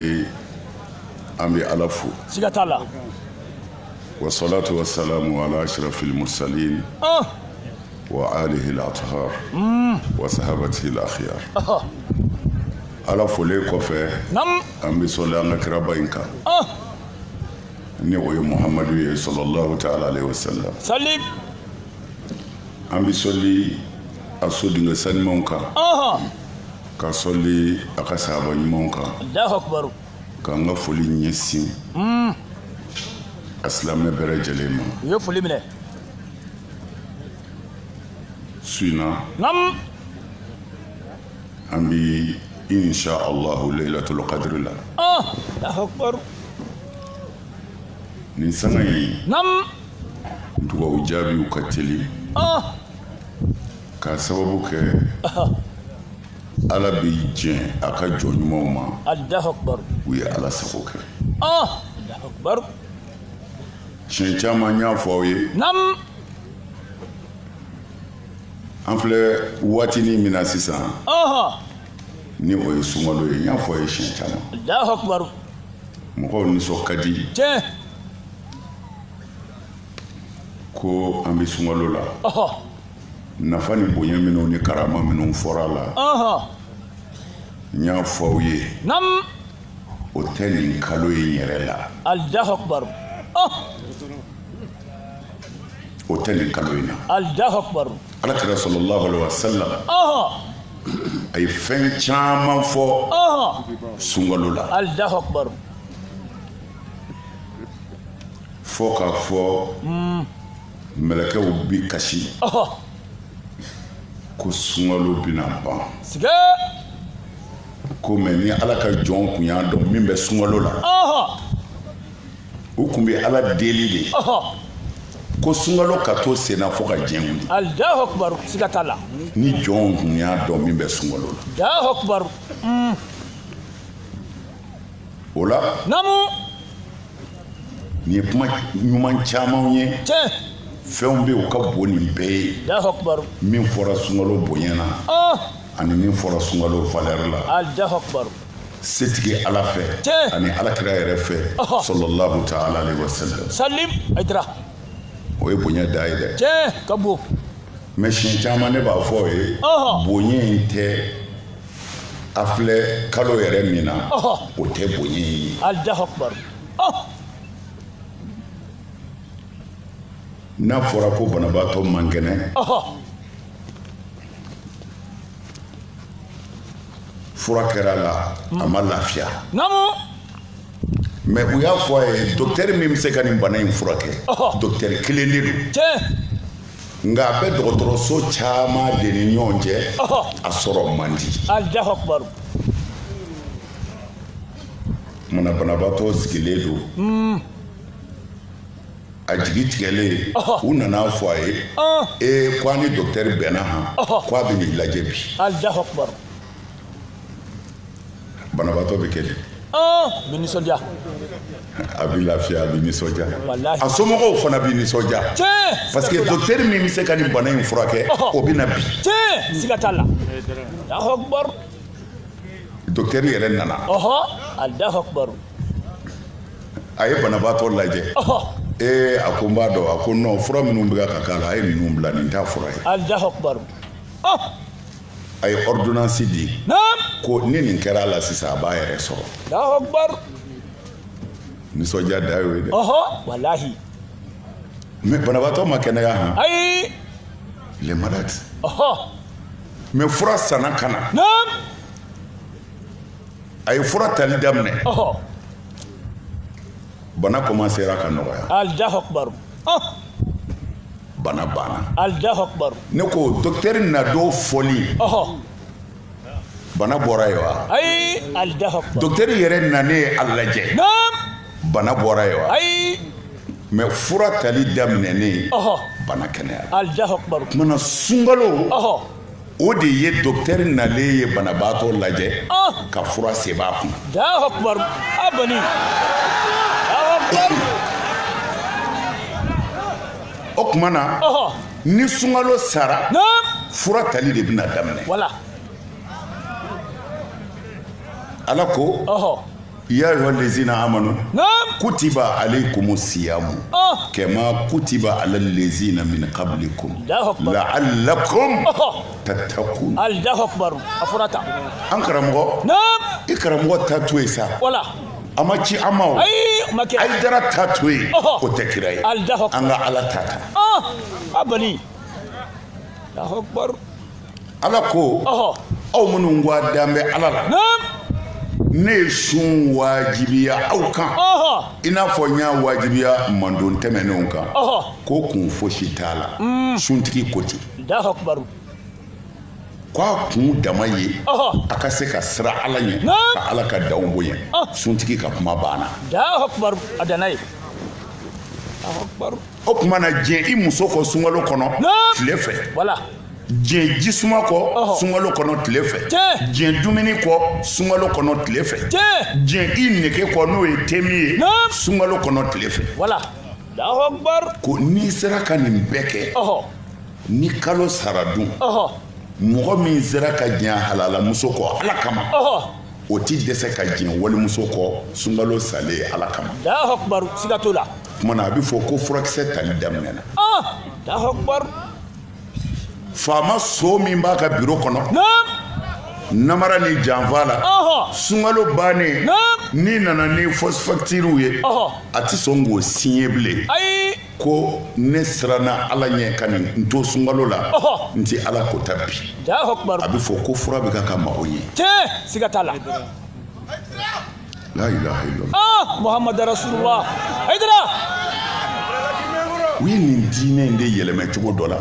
أمي ألفو سيغاتالا والصلاة والسلام على أشرف المرسلين وآله الأطهار وصحابته الأخيار ألفو ليكو في نعم أمي صلى الله عليه وسلم نيوي محمد صلى الله تعالى عليه وسلم سليم أمي صلي أسودي نسان مونكا كصلي أكسابا مونكا الله أكبر كان غفولي نيسين أسلام برجلين يفولي منه سينا نعم أمي إن شاء الله ليلة القدر لا الله أكبر نسمعي نعم دعاء جابي وكتلي كسببك ala bi jin aka jɔ ɲumanw ma Allahu Akbar u ye ala sago kɛ Allahu Akbar tiɲɛ caman y'a fɔ aw ye nam an filɛ waatinin min na sisan ni o ye sunkalo ye n y'a fɔ a ye tiɲɛ caman Allahu Akbar mɔgɔw nisɔn ka di tiɲɛ ko an bɛ sunkalo la nafa ni bonya minnu ni karama minnu fɔra la n y'a fɔ aw ye nam o tɛ nin kalo in yɛrɛ la Allahu Akbar o tɛ nin kalo in na Allahu Akbar alakira sallallahu alaihi wasallam a ye fɛn caman fɔ sunkalo la Allahu Akbar fɔ k'a fɔ mɛlɛkɛw bi kasi ko sunkalo bɛna ban siga ko mɛ ni ala ka jɔn kun y'a dɔn min bɛ sunkalo la u kun bɛ ala deli de ko sunkalo ka to senna fo ka diɲɛ wuli Allahu Akbar siga t'a la ni jɔn kun y'a dɔn min bɛ sunkalo la Allahu Akbar o la namu nin ye kuma ɲuman camanw ye tiɲɛ fɛnw bɛ u ka bon nin bɛɛ ye Allahu Akbar min fɔra sunkalo bonya na ani min fɔra sunkalo valeur la Allahu Akbar setigi ala fɛ ani alakira yɛrɛ fɛ sallallahu ta'ala alaihi wasallam salim aydra o ye bonya da ye dɛ tiɲɛ ka bon mɛ siɲɛ caman ne b'a fɔ ye bonya in tɛ a filɛ kalo yɛrɛ min na o tɛ bonya in ye Allahu Akbar n'a fɔra ko banabaatɔ man kɛnɛ fura kɛra la a ma lafiya namu mɛ u y'a fɔ a ye docteur min bɛ se ka nin bana in furakɛ docteur kelen de don tiɲɛ nka a bɛ dɔgɔtɔrɔso caman de ni ɲɔgɔn cɛ a sɔrɔ man di Allahu Akbar mana banabaatɔ sigilen don a jigi tigɛlen u nana fɔ a ye ko a ni docteur bɛnna han ko a bɛ n'i lajɛ bi Allahu Akbar banabaatɔ bɛ kɛ di bɛ nisɔndiya a bɛ lafiya a bɛ nisɔndiya wallahi a somɔgɔw fana bɛ nisɔndiya tiɲɛ parce que docteur min bɛ se ka nin bana in furakɛ o bɛ na bi tiɲɛ siga t'a la Allahu Akbar docteur yɛrɛ nana Allahu Akbar a ye banabaatɔ lajɛ a ko n b'a dɔn a ko non fura minnu bɛ ka k'a la a ye ninnu bila nin t'a fura ye Allahu Akbar a ye ordonnance di ko ni nin kɛra a la sisan a b'a yɛrɛ sɔrɔ Allahu Akbar nisɔndiya da y'o ye dɛ wallahi mais banabaatɔ ma kɛnɛya han ayi les malades mais fura sanna ka na a ye fura tali daminɛ bana commencera ka nɔgɔya Allahu Akbar bana banna Allahu Akbar ne ko docteur na dɔ fɔli bana bɔra ye wa ayi Allahu Akbar docteur yɛrɛ nanen a lajɛ bana bɔra ye wa ayi mais fura tali daminɛnen bana kɛnɛyara Allahu Akbar kumana sunkalo o de ye docteur nalen ye banabaatɔ lajɛ ka fura sɛbɛn a kun Allahu Akbar abani Allahu Akbar o kuma na ni sunkalo sara fura tali de bɛna daminɛ wala ala ko ya ayyuhallazina amanu نعم kutiba alaykumus siyamu kama kutiba alal ladzina min qablikum الله أكبر la'allakum tattaqun. الله أكبر أفرطا an karamɔgɔ نعم i karamɔgɔ ta to ye sa ولا a ma ci an ma o أي مكان Aidara ta to ye o tɛ kira ye الله أكبر an ka ala ta ta أبني الله أكبر ala ko aw minnu ko a dan bɛ ala la نعم ne ye sun wajibiya aw kan i n'a fɔ n y'a wajibiya mandon tɛmɛnenw kan ko kun fosi t'a la suntigi ko ten الله أكبر k'a kun dama ye a ka se ka sira ala ɲɛ ka ala ka danw bonya suntigi ka kuma banna الله أكبر أدنى الله أكبر o tuma na diɲɛ i muso kɔ sunkalo kɔnɔ tile fɛ ولا diɲɛ jisuma kɔ sunkalo kɔnɔ tile fɛ diɲɛ dumuni kɔ sunkalo kɔnɔ tile fɛ diɲɛ i nege kɔ n'o ye temi ye sunkalo kɔnɔ tile fɛ ولا الله أكبر ko n'i sera ka nin bɛɛ kɛ ni kalo sara dun mɔgɔ min sera ka diɲɛ halalamuso kɔ ala kama o ti dɛsɛ ka diɲɛ walimuso kɔ sunkalo salen ala kama الله أكبر سيغاتولا kuma na a bɛ fɔ ko furakisɛ tali daminɛna الله أكبر faama so min b'a ka biro kɔnɔ نعم namara ni janfa la sunkalo bannen n'i nana ni factures ye a ti sɔn k'o signer bilen أي ko ne siranna ala ɲɛ ka nin n to sunkalo la n ti ala kota bi الله أكبر a bɛ fɔ ko fura bɛ ka ka mago ye سيغاتالا la ilaha illallah محمد رسول الله هيدرا u ye nin diinɛ in de yɛlɛmɛ cogo dɔ la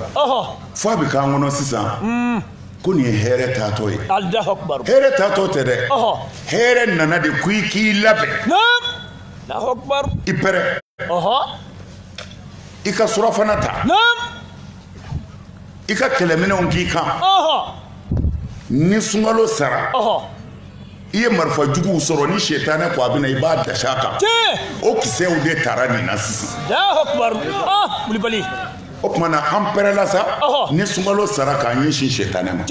fo a bɛ k'an kɔnɔ sisan ko nin ye hɛrɛ taatɔ ye الله أكبر hɛrɛ taatɔ tɛ dɛ hɛrɛ nana de ko i k'i labɛn نعم الله أكبر i pɛrɛ i ka surafana ta نعم i ka kɛlɛminɛnw k'i kan ni sunkalo sara i ye marifa juguw sɔrɔ ni sɛtanɛ ko a bɛna i b'a dasi a kan o kisɛw de taara nin na sisan الله أكبر ولبلي o tuma na an pɛrɛla sa ni sunkalo sara k'an ɲɛsin sɛtanɛ ma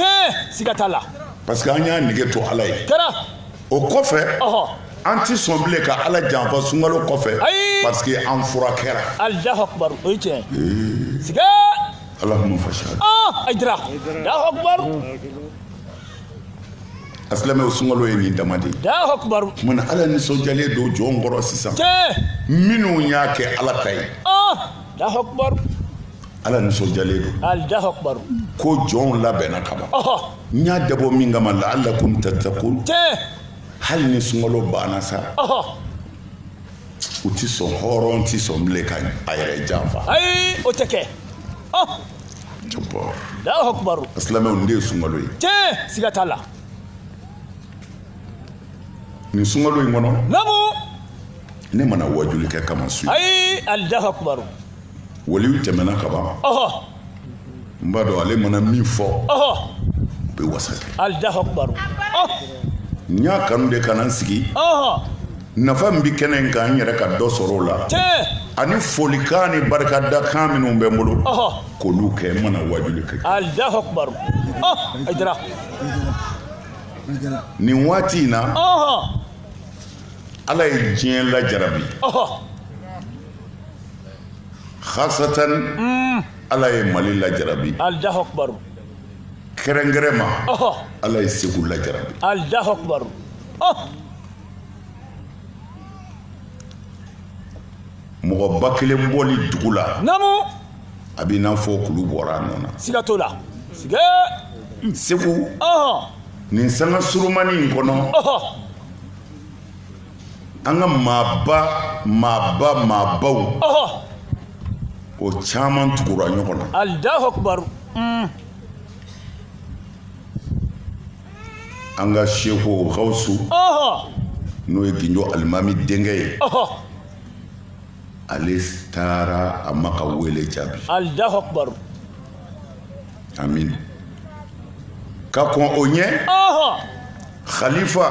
سيغاتالا parce que an y'a nege to ala ye ترى o kɔfɛ an ti sɔn bilen ka ala janfa sunkalo kɔfɛ parce que an fura kɛra الله أكبر ويتين سيغا allahumma fashhad أيدرا الله أكبر asilamɛw sunkalo ye nin dama de ye الله أكبر mun ala nisɔndiyalen don jɔn kɔrɔ sisan minnu y'a kɛ ala ta ye الله أكبر ala nisɔndiyalen don الله أكبر ko jɔnw labɛnna kaban n y'a dabɔ min kama la'allakum tattaqun hali ni sunkalo banna sa u ti sɔn hɔrɔn ti sɔn bilen ka a yɛrɛ janfa أي أوتكي الله أكبر asilamɛw nin de ye sunkalo ye سيغاتالا nin sunkalo in kɔnɔ نمو ne mana wajuli kɛ kama su ye أي الله أكبر waliw tɛmɛna kaban n b'a dɔn ale mana min fɔ u bɛ wasa kɛ الله أكبر n y'a kanu de ka na n sigi nafa min bɛ kɛnɛ in kan n yɛrɛ ka dɔ sɔrɔ o la ani folikan ni barikadakan minnu bɛ n bolo k'olu kɛ n mana wajuli kɛ الله أكبر أيدرا nin waati in na ala ye diɲɛ lajarabi khasatan ala ye mali lajarabi الله أكبر kɛrɛnkɛrɛn ma ala ye segu lajarabi الله أكبر mɔgɔ ba kelen bɔli dugu la نمو a b'i n'a fɔ kulu bɔra a nɔ na سيغاتولا سيغا segu nin sanga surumani in kɔnɔ an ka maabaw o caman tugura ɲɔgɔn na الله أكبر an ka seko gawusu n'o ye ginjo alimami denkɛ ye ale taara a ma ka wele jaabi الله أكبر amin ka kɔn o ɲɛ khalifa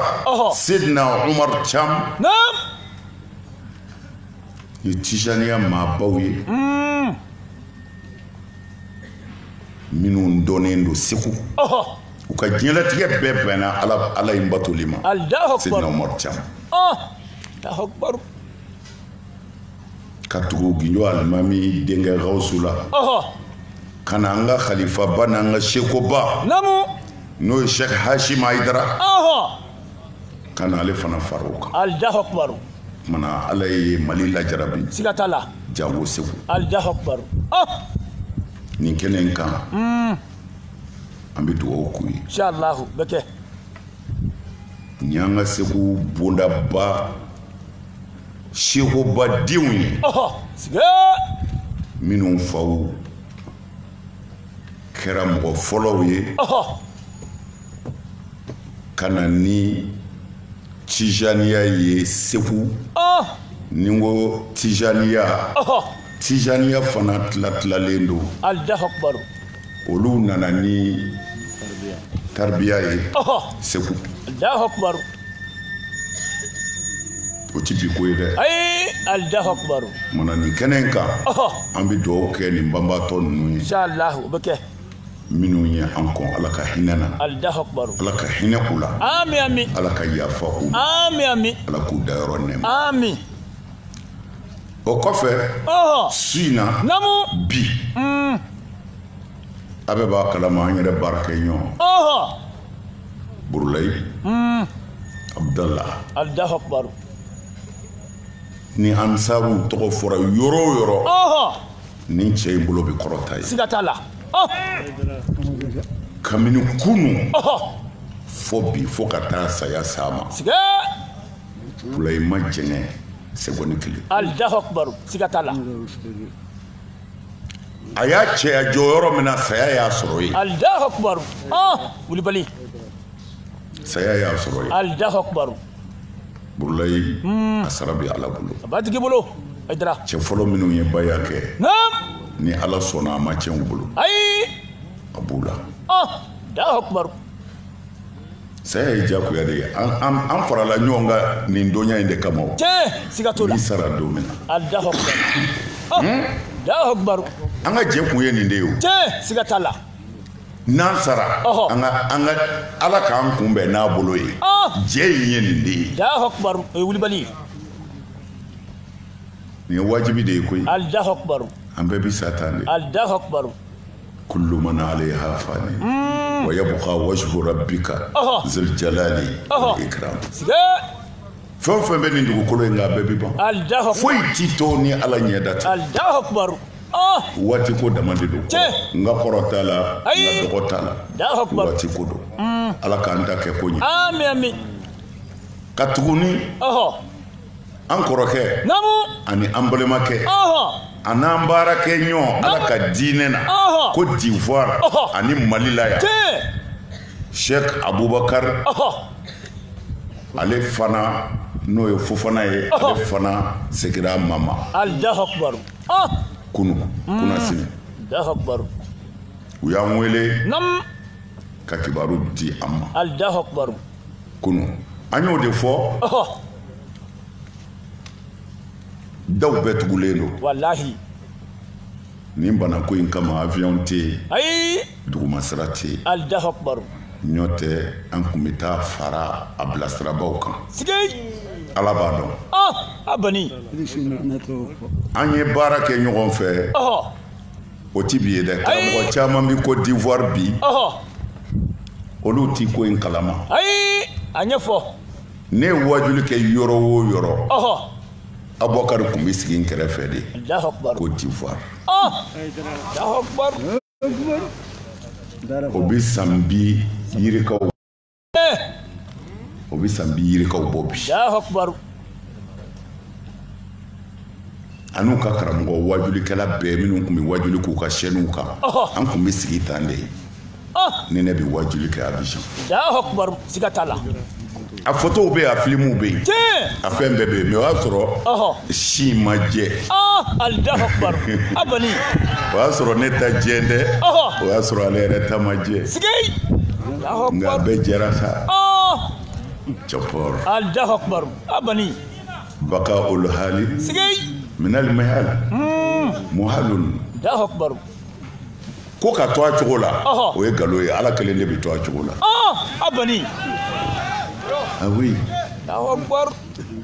sidina umar cam نعم ni tijaniya maabaw ye minnu dɔnnen don segu u ka diɲɛlatigɛ bɛɛ bɛnna ala in batoli ma الله sidina أكبر umar cam Allahu akbar. Ka tugu ginyo alimami denkɛ Gawusu la kana an ka khalifa ba n'an ka seko ba n'o ye Sheikh Hashim Aidara kana ale fana fara o kan. Allahu akbar. Mana ala ye Mali lajarabi siga t'a la jango segu. Allahu akbar. Nin kɛnɛ in kan an bɛ dugawu k'u ye. Inshallah bɛ kɛ. Ni an ka segu bondaba sekoba denw ye siga minnu faw kɛra mɔgɔ fɔlɔw ye ka na ni tijaniya ye segu. ni n ko tijaniya fana tilatilalen don. Allahu akbar. olu nana ni tarbiya ye segu. Allahu akbar. o ti bi ko ye dɛ. Allahu akbar. Mana nin kɛnɛ in kan an bɛ dugawu kɛ nin banbatɔ ninnu ye. Inshallah o bɛ kɛ. minnu ye an kɔn ala ka hinɛ na. Allahu akbar. ala ka hinɛ u la. Amin amin. ala ka yafa u ma. Amin amin. ala k'u dayɔrɔ nɛɛma. Amin. o kɔfɛ su in na bi a bɛ b'a kalama an yɛrɛ baarakɛ ɲɔgɔn Burulayi Abdala. Allahu akbar. ni ansaru tɔgɔ fɔra yɔrɔ o yɔrɔ ni cɛ in bolo bɛ kɔrɔta ye. siga t'a la. kabini kunu fo bi fo ka taa saya s'a ma. siga. Burulayi ma jɛngɛ seconde kelen. Allahu akbar. siga t'a la. a y'a cɛya jɔ yɔrɔ min na saya y'a sɔrɔ yen. Allahu akbar. wulibali. saya y'a sɔrɔ yen. Allahu akbar. Burulayi a sara bɛ ala bolo. a b'a tigi bolo. Aidara. cɛ fɔlɔ minnu ye baya kɛ ni ala sɔnna a ma tiɲɛ u bolo. ayi. a b'u la. Allahu akbar. saya ye diyagoya de ye an farala ɲɔgɔn kan nin dɔnya in de kama o. tiɲɛ siga t'o la. n'i sara don min na. Allahu akbar. Allahu akbar. an ka jɛ kun ye nin de ye o. tiɲɛ siga t'a la. n'an sara an ka ala k'an kunbɛn n'a bolo ye. jɛ in ye nin de ye. Allahu akbar. o ye wulibali. nin ye wajibi de ye koyi. Allahu akbar. an bɛɛ bi sa tan de. Allahu akbar. kullu man alayha fani wa yabqa wajhu rabbika zul jalali wal ikram. siga. fɛn o fɛn bɛ nin dugukolo in kan a bɛɛ bi ban. Allahu akbar. foyi ti to ni ala ɲɛda tɛ. Allahu akbar. waati ko dama de don. n ka kɔrɔ t'a la n ka dɔgɔ t'a la. Allahu akbar. waati ko don. ala k'an ta kɛ ko ɲɛ. Amin amin. ka tuguni an kɔrɔkɛ ani an balimakɛ a n'an baarakɛ ɲɔgɔn ala ka diinɛ na ko d'ivoire ani mali la yan Sheikh Abubakar ale fana n'o ye Fofana ye ale fana segira mama. Allahu akbar. kuna sini. Allahu akbar. u y'an wele ka kibaru di an ma. Allahu akbar. kunu an y'o de fɔ daw bɛɛ tugulen don. wallahi. nin banako in kama avion tɛ yen. ayi. dugumasira tɛ yen. Allahu akbar. ɲɔ tɛ an kun bɛ taa fara a bilasirabaw kan. sigi. ala b'a dɔn. a bani. an ye baara kɛ ɲɔgɔn fɛ. o ti bi ye dɛ. karamɔgɔ caman bi Côte d'Ivoire bi. olu ti ko in kalama. ayi a ɲɛfɔ. ne ye wajuli kɛ yɔrɔ o yɔrɔ. Abubakar kun bɛ sigi n kɛrɛfɛ de. Allahu akbar. Côte d'Ivoire. Allahu akbar. o bi san bi yirikaw. o bi san bi yirikaw bɔ bi. Allahu akbar. an'u ka karamɔgɔ wajulikɛla bɛɛ minnu kun bɛ wajuli k'u ka chaînew kan. an kun bɛ sigi tan de. ni ne bɛ wajuli kɛ Abidjan. Allahu akbar. siga t'a la. a photos bɛ yen a films bɛ yen. a fɛn bɛɛ bɛ yen mais o y'a sɔrɔ si ma jɛ. Allahu akbar. a bani. o y'a sɔrɔ ne ta jɛ dɛ. o y'a sɔrɔ ale yɛrɛ ta ma jɛ. sigi. Allahu akbar. nka a bɛɛ jɛra sa. Japor. Allahu akbar. a bani. baka olu hali. sigi. minal mahal. muhalun. Allahu akbar. ko ka to a cogo la. o ye nkalon ye ala kelen de bɛ to a cogo la. a bani. ah oui. Allahu akbar.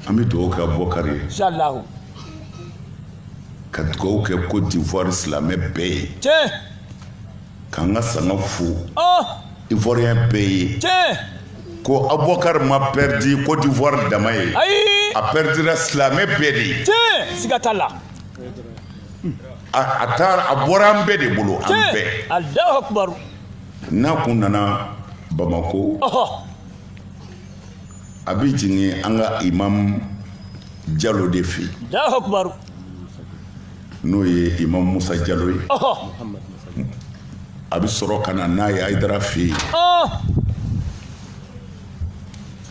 an bɛ dugawu kɛ Abubakar ye Inch'Allah. ka dugawu kɛ Côte d'Ivoire silamɛ bɛɛ ye Tiens. k'an ka sanga fo Oh. Ivoirien bɛɛ ye Tiens. ko Abubakar ma perdu Côte d'Ivoire dama ye Aïe. a perdira silamɛ bɛɛ de ye Tiens. Sigatala. a taara a bɔra an bɛɛ de bolo an Tiens. bɛɛ Allahu Akbar. n'a kun nana Bamako Oh. a bɛ jigin an ka imam Jalo de fɛ yen Allahu Akbar. n'o ye imam Musa Jalo ye Oh. a bɛ sɔrɔ ka na n'a ye Hayidara fɛ yen Oh.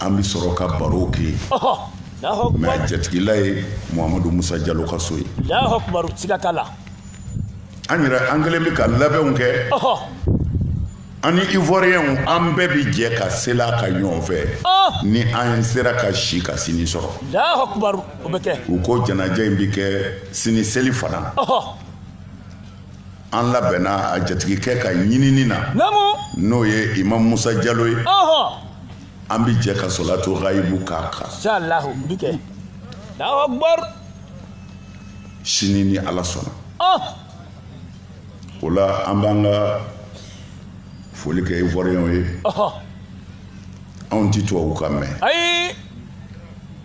an bɛ sɔrɔ ka baro kɛ Oh. Allahu mɛ Akbar. a jatigila ye Muhamadu Musa Jalo ka so ye Allahu Akbar. Sigatala. an yɛrɛ an kɛlen bɛ ka labɛnw kɛ Oh. an ni Ivoiriyɛnw an bɛɛ bɛ jɛ ka sela ka ɲɔgɔn fɛ Oh. ni an sera ka si ka sini sɔrɔ Allahu Akbar. O bɛ kɛ. u ko janaja in bɛ kɛ sini seli fana Oh. an labɛnna a jatigikɛ ka ɲinini na Namu. n'o ye imam Musa Jalo ye Oh. an bɛ jɛ ka solatu ghaibu k'a kan Inch'Allah. O bɛ kɛ. Allahu Akbar. sini ni Ala sɔnna Oh. o la an b'an ka foli kɛ Ivoiriyɛnw ye Oh. anw ti tubabukan mɛn Aïe.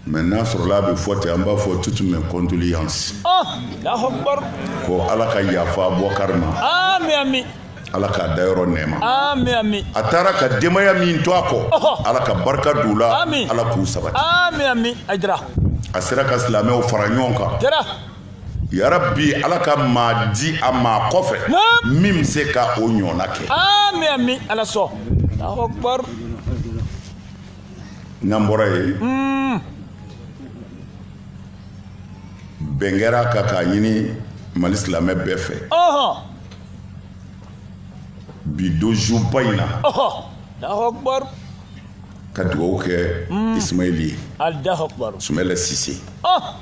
mɛ n'a sɔrɔla a bɛ fɔ ten an b'a fɔ toutes mes condoléances Oh. Allahu Akbar. ko Ala ka yafa Abubakar ma Amin amin. Ala k'a dayɔrɔ nɛɛma Amin amin. a taara ka denbaya min to a kɔ Ɔhɔ. Ala ka barika don u la Amin. Ala k'u sabati Amin amin. Aïdra. a sera ka silamɛw fara ɲɔgɔn kan Jara. yarabi Ala ka maa di a maa kɔfɛ Naam. min bɛ se ka o ɲɔgɔnna kɛ Amin amin. Ala sɔ. Allahu Akbar. n'an bɔra yen bɛn kɛra kan k'a ɲini Mali silamɛ bɛɛ fɛ Oh. bi dojuba in na Oh. Allahu Akbar. ka dugawu kɛ Ismaïli ye Allahu Akbar. Sumɛlɛ Sise Oh.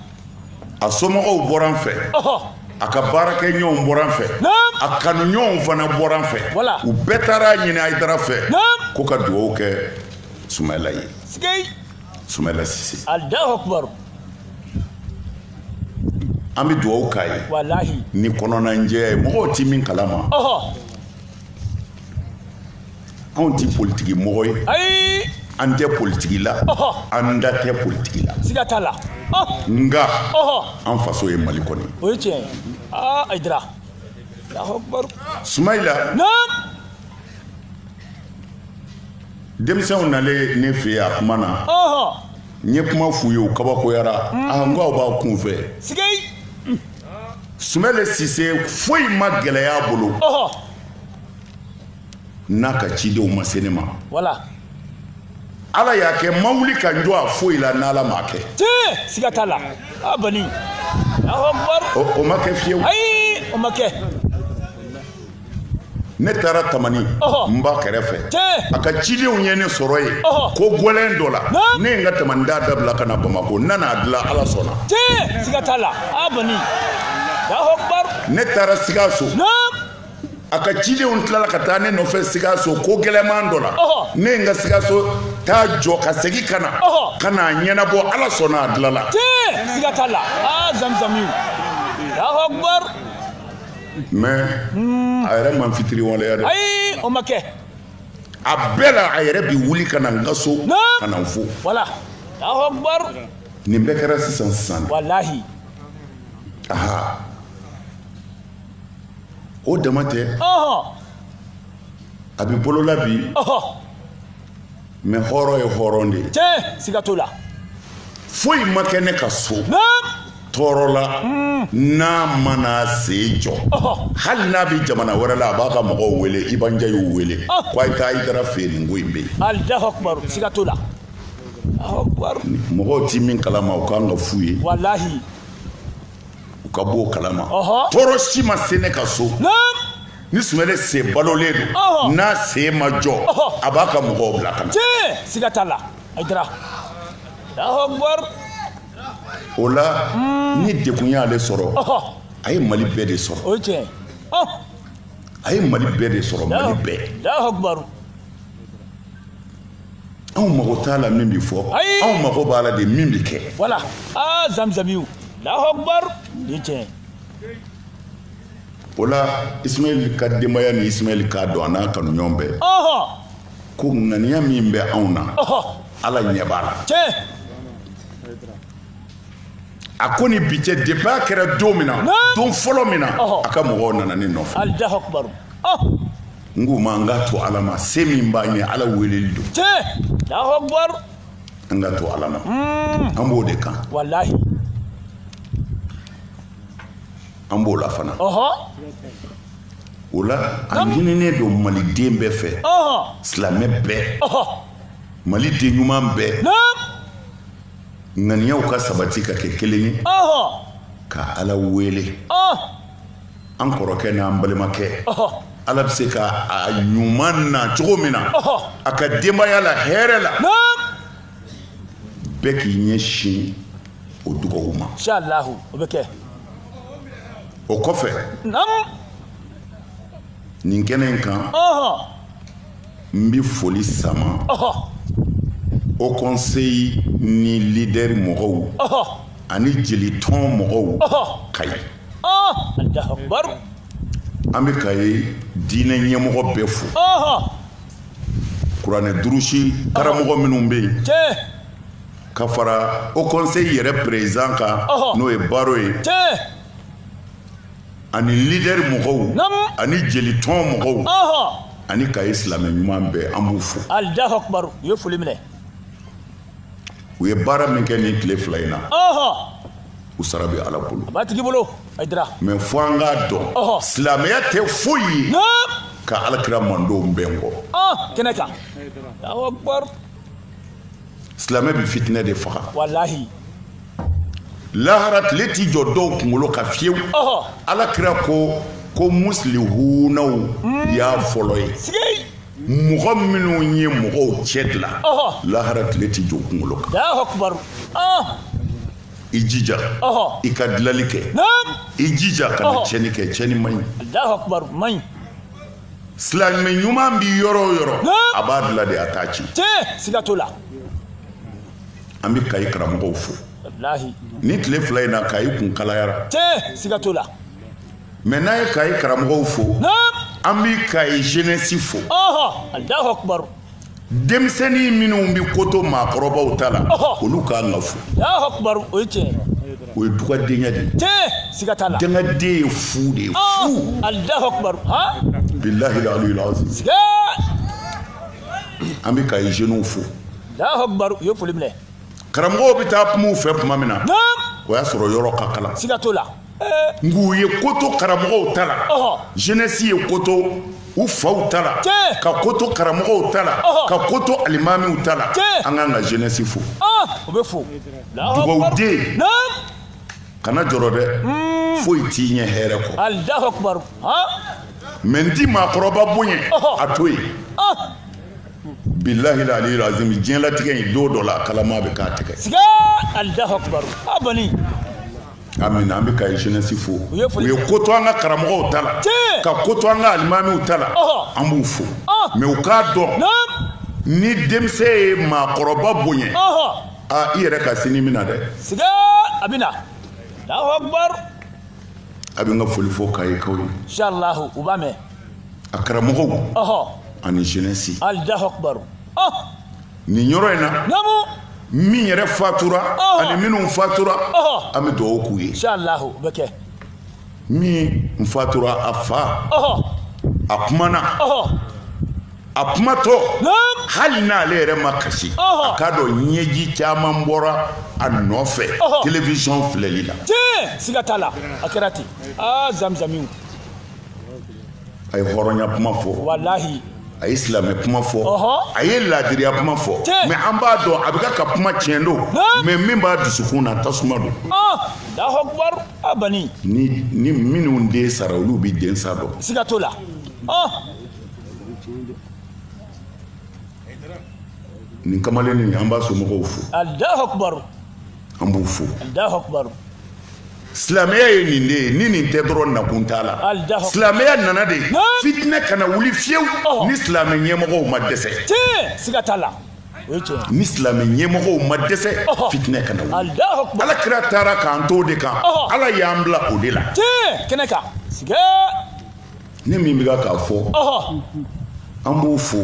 a somɔgɔw bɔra an fɛ Oh. a ka baarakɛɲɔgɔnw bɔra an fɛ Naam. a kanuɲɔgɔnw fana bɔra an fɛ Voilà. u bɛɛ taara ɲini Hayidara fɛ Naam. ko ka dugawu kɛ Sumɛlɛ ye Sigay. Sumɛlɛ Sise Allahu Akbar. an bɛ dugawu k'a ye Wallahi. ni kɔnɔnajɛya ye mɔgɔw ti min kalama Oh. anw ti politiki mɔgɔ ye Aïe. an tɛ politiki la Ɔhɔ. an da tɛ politiki la Sigatala. Oh. nga Oh. an faso ye Mali kɔni O ye tiɲɛ ye. Ah Aïdra. Allahu Akbar. Sumayila Naam. denmisɛnw nalen ne fɛ yen a kuma na Oh. n ye kuma f'u ye u kabakoyara n ko aw b'aw kun fɛ Sigay. Sumɛlɛ Sise foyi ma gɛlɛya a bolo Oh. n'a ka cidenw ma se ne ma Voilà. Ala y'a kɛ ma wuli ka n jɔ a foyi la n'Ala m'a kɛ Tiens. Sigatala. Ah bani. Allahu Akbar. o ma kɛ fiyewu Aïe. O ma kɛ. ne taara Tamani Ɔhɔ. n ba kɛrɛfɛ Tiens. a ka cidenw ye ne sɔrɔ yen Ɔhɔ. ko gɔlɛn dɔ la Naam. ne ye n ka Tamani da dabila ka na Bamako n nana dilan Ala sɔnna Tiens. Sigatala. Ah bani. Allahu Akbar. ne taara Sikaso Naam. a ka cidenw tilala ka taa ne nɔfɛ Sikaso ko gɛlɛman dɔ la Ɔhɔ. ne ye n ka Sikaso taa jɔ ka segin ka na Ɔhɔ. ka n'a ɲɛnabɔ Ala sɔnna a dilanla Tiens. Sigatala. Ah Zamzamiu. Allahu Akbar. mais a yɛrɛ man fitiri waleya dɛ Aïe. O ma kɛ. a bɛɛ la a yɛrɛ bi wuli ka na n ka so Naam. ka na n fo Voilà. Allahu Akbar. nin bɛɛ kɛra sisan Wallahi. aha o dama tɛ Oh. a bi bolola bi Oh. mais hɔrɔn ye hɔrɔn de ye Tiens. Sigatola. foyi ma kɛ ne ka so Naam. tɔɔrɔ la n'a mana sen jɔ Oh. hali n'a bi jamana wɛrɛ la a b'a ka mɔgɔw wele Ibanja y'u wele ko a ye taa Hayidara fɛ yen nin ko in bɛ yen Allahu Akbar. Sigatola. Allahu Akbar. mɔgɔw ti min kalama u kan ka f'u ye Wallahi. u ka bɔ o kalama Ɔhɔ. tɔɔrɔ si ma se ne ka so Naam. ni Sumɛlɛ sen balolen don Ɔhɔ. n'a sen ma jɔ Ɔhɔ. a b'a ka mɔgɔw bila ka na Tiens. Sigatala. Aïdra. Allahu Akbar. o la ni dekun y'ale sɔrɔ Oh. a ye Mali bɛɛ de sɔrɔ O ye tiɲɛ ye. Oh. a ye Mali bɛɛ de sɔrɔ Mali bɛɛ Allahu Akbar. anw mago t'a la min bi fɔ anw mago b'a la de min bi kɛ voilà zamzamiw Allahu akbar ni tiɲɛ o la Ismaël ka denbaya ni Ismaël k'a dɔn a n'a kanuɲɔgɔn bɛɛ ko ŋaniya min bɛ anw na Ala ɲɛ b'a la tiɲɛ a ko ni bi cɛ depuis a kɛra don min na don fɔlɔ min na a ka mɔgɔw nana ne nɔfɛ Allahu akbar n k'u ma an ka to Ala ma se min b'a ɲɛ Ala weleli don tiɲɛ Allahu akbar an ka to Ala ma an b'o de kan wallahi an b'o la fana o la a ɲininen don maliden bɛɛ fɛ silamɛ bɛɛ maliden ɲuman bɛɛ ŋaniyaw ka sabati ka kɛ kelen ye ka Ala wele an kɔrɔkɛ n'an balimakɛ Ala bɛ se ka a ɲuman na cogo min na a ka denbaya la hɛrɛ la bɛɛ k'i ɲɛsin o dugawu ma inshallah o bɛ kɛ o kɔfɛ nin kɛnɛ in kan n bɛ foli sama au conseil ni leader mɔgɔw ani jelitɔn mɔgɔw Kayi Allahu akbar an bɛ Kayi diinɛ ɲɛmɔgɔ bɛɛ fo kuranɛ durusi karamɔgɔ minnu bɛ yen ka fara au conseil yɛrɛ président kan n'o ye Baro ye ani leader mɔgɔw ani jelitɔn mɔgɔw ani Kayi silamɛ ɲuman bɛɛ an b'u fo Allahu akbar u ye foli minɛ u ye baara min kɛ nin tile fila in na u sara bɛ Ala bolo a b'a tigi bolo Aidara mais fo an k'a dɔn silamɛya tɛ foyi ye ka Alakira mandenw bɛn kɔ kɛnɛ kan Allahu akbar silamɛ bɛ fitinɛ de faga wallahi lahara tile t'i jɔ dɔw kunkolo ka fiyewu Alakira ko muslihunaw y'a fɔlɔ ye mɔgɔ minnu ye mɔgɔw cɛ dilan lahara tile t'i jɔ kunkolo kan Allahu akbar i jija i ka dilali kɛ i jija ka na tiɲɛni kɛ tiɲɛni man ɲi Allahu akbar man ɲi silamɛ ɲuman bi yɔrɔ o yɔrɔ a b'a dilan de a t'a ci tiɲɛ siga t'o la an bɛ Kayi karamɔgɔw fo wallahi ni tile fila in na Kayi kun kalayara tiɲɛ siga t'o la mais n'a ye Kayi karamɔgɔw fo an bɛ Kayi jeunesse fo Allahu akbar denmisɛnnin minnu bɛ ko to maakɔrɔbaw ta la olu k'an ka fo Allahu akbar o ye tiɲɛ o ye dugardenya de ye tiɲɛ siga t'a la dangaden ye fu de ye fu Allahu akbar bilahi aliyul azim siga an bɛ Kayi jeunes fo Allahu akbar u ye foli minɛ karamɔgɔw bɛ taa kuma u fɛ tuma min na o y'a sɔrɔ yɔrɔ ka kalan siga t'o la nk'u ye ko to karamɔgɔw ta la jeunesse ye ko to u faw ta la ka ko to karamɔgɔw ta la ka ko to alimamiw ta la an k'an ka jeunesse fo o bɛ fo dugawuden kana jɔrɔ dɛ foyi t'i ɲɛ hɛrɛ kɔ Allahu akbar mais n ti maakɔrɔba bonya a to yen bilahi aliyul azim diɲɛlatigɛ in don dɔ la kalama bɛ k'a tigɛ siga Allahu akbar bani amina an bɛ Kayi jeunesse fo u ye ko to an ka karamɔgɔw ta la ka ko to an ka alimamiw ta la an b'u fo mais u k'a dɔn ni denmisɛn ye maakɔrɔba bonya i yɛrɛ ka sini mina dɛ siga a bɛ na Allahu akbar a bɛ n ka foli fɔ Kayi kaw ye inshallah u b'a mɛn a karamɔgɔw ani jeunesse Allahu akbar nin yɔrɔ in na min yɛrɛ fatura ani minnu fatura an bɛ dugawu k'u ye inshallah o bɛ kɛ min fatura a fa a kumana a kumatɔ hali n'ale yɛrɛ ma kasi a k'a dɔn ɲɛji caman bɔra a nɔfɛ télévision filɛli la tiɲɛ siga t'a la a kɛra ten zamzamiw a ye hɔrɔnya kuma fɔ wallahi a ye silamɛ kuma fɔ a ye laadiriya kuma fɔ mais an b'a dɔn a bɛ ka kuma tiɲɛ don mais min b'a dusukun na tasuma don Allahu akbar bani ni minnu den sara olu bɛ den sa dɔn siga t'o la nin kamalennin an b'a somɔgɔw fo Allahu akbar an b'u fo Allahu akbar silamɛya ye nin de ye ni nin tɛ dɔrɔn nakun t'a la silamɛya nana de fitinɛ kana wuli fiyewu ni silamɛ ɲɛmɔgɔw ma dɛsɛ tiɲɛ siga t'a la ni silamɛ ɲɛmɔgɔw ma dɛsɛ fitinɛ kana wuli ala kira taara k'an to de kan ala y'an bila o de la kɛnɛ kan siga ne min bɛ k'a fɔ an b'o fo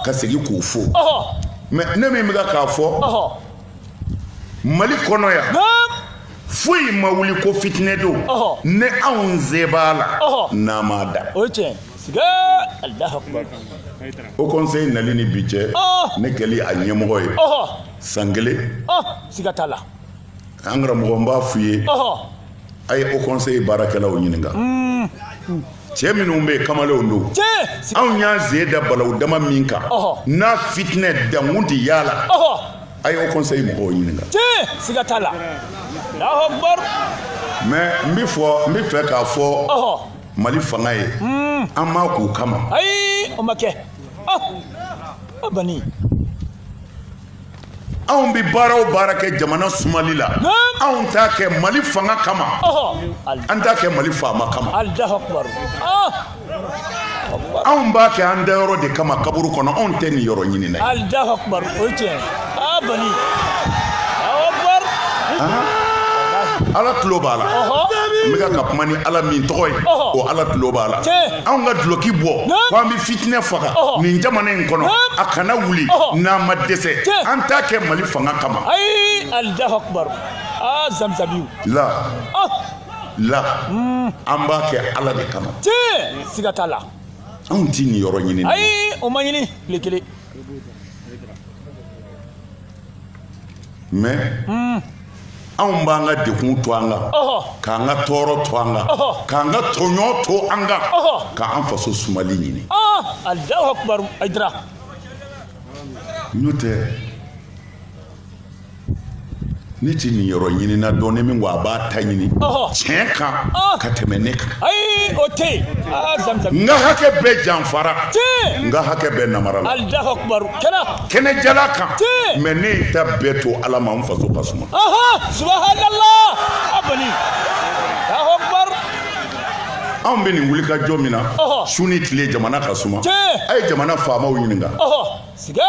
ka segin k'o fo mais ne min bɛ k'a fɔ mali kɔnɔ yan foyi ma wuli ko fitinɛ don ne anw se b'a la n'a ma da o tiɲɛ siga Allahu akbar o conseil nali ni bi cɛ ne kɛli a ɲɛmɔgɔ ye san kelen siga t'a la an karamɔgɔ n b'a f'u ye a ye o conseil baarakɛlaw ɲininka cɛ minnu bɛ yen kamalenw don anw y'an sen da balawu dama min kan n'a fitinɛ dankun tɛ y'a la a ye o conseil mɔgɔw ɲininka siga t'a la Allahu akbar mais n bɛ fɛ k'a fɔ mali fanga ye an ma k'u kama ayi o ma kɛ o bani anw bɛ baara o baara kɛ jamana sumali la anw t'a kɛ mali fanga kama an t'a kɛ mali faama kama Allahu akbar anw b'a kɛ an dayɔrɔ de kama kaburu kɔnɔ anw tɛ nin yɔrɔ ɲini na Allahu akbar o tiɲɛ bani Allahu akbar ala tulo b'a la n bɛ ka kuma ni ala min tɔgɔ ye o ala tulo b'a la anw ka duloki bɔ ko an bɛ fitinɛ faga nin jamana in kɔnɔ a kana wuli n'an ma dɛsɛ an t'a kɛ mali fanga kama ayi Allahu akbar zamzamiw la an b'a kɛ ala de kama siga t'a la anw tɛ nin yɔrɔ ɲini ayi o ma ɲini tile kelen mais anw b'an ka dekun to an kan k'an ka tɔɔrɔ to an kan k'an ka tɔɲɔ to an kan k'an faso sumali ɲini Allahu akbar Aidara n'o tɛ ne tɛ nin yɔrɔ ɲini na dɔn ne min ko a b'a ta ɲini tiɲɛ kan ka tɛmɛ ne kan ayi o tɛ n ka hakɛ bɛɛ janfara n ka hakɛ bɛɛ namara la Allahu akbar kɛnɛjala kan mais ne ye ta bɛɛ to ala ma n faso ka suma subhanallah abani Allahu akbar anw bɛ nin wuli ka jɔ min na su ni tile jamana ka suma a ye jamana faamaw ɲininka siga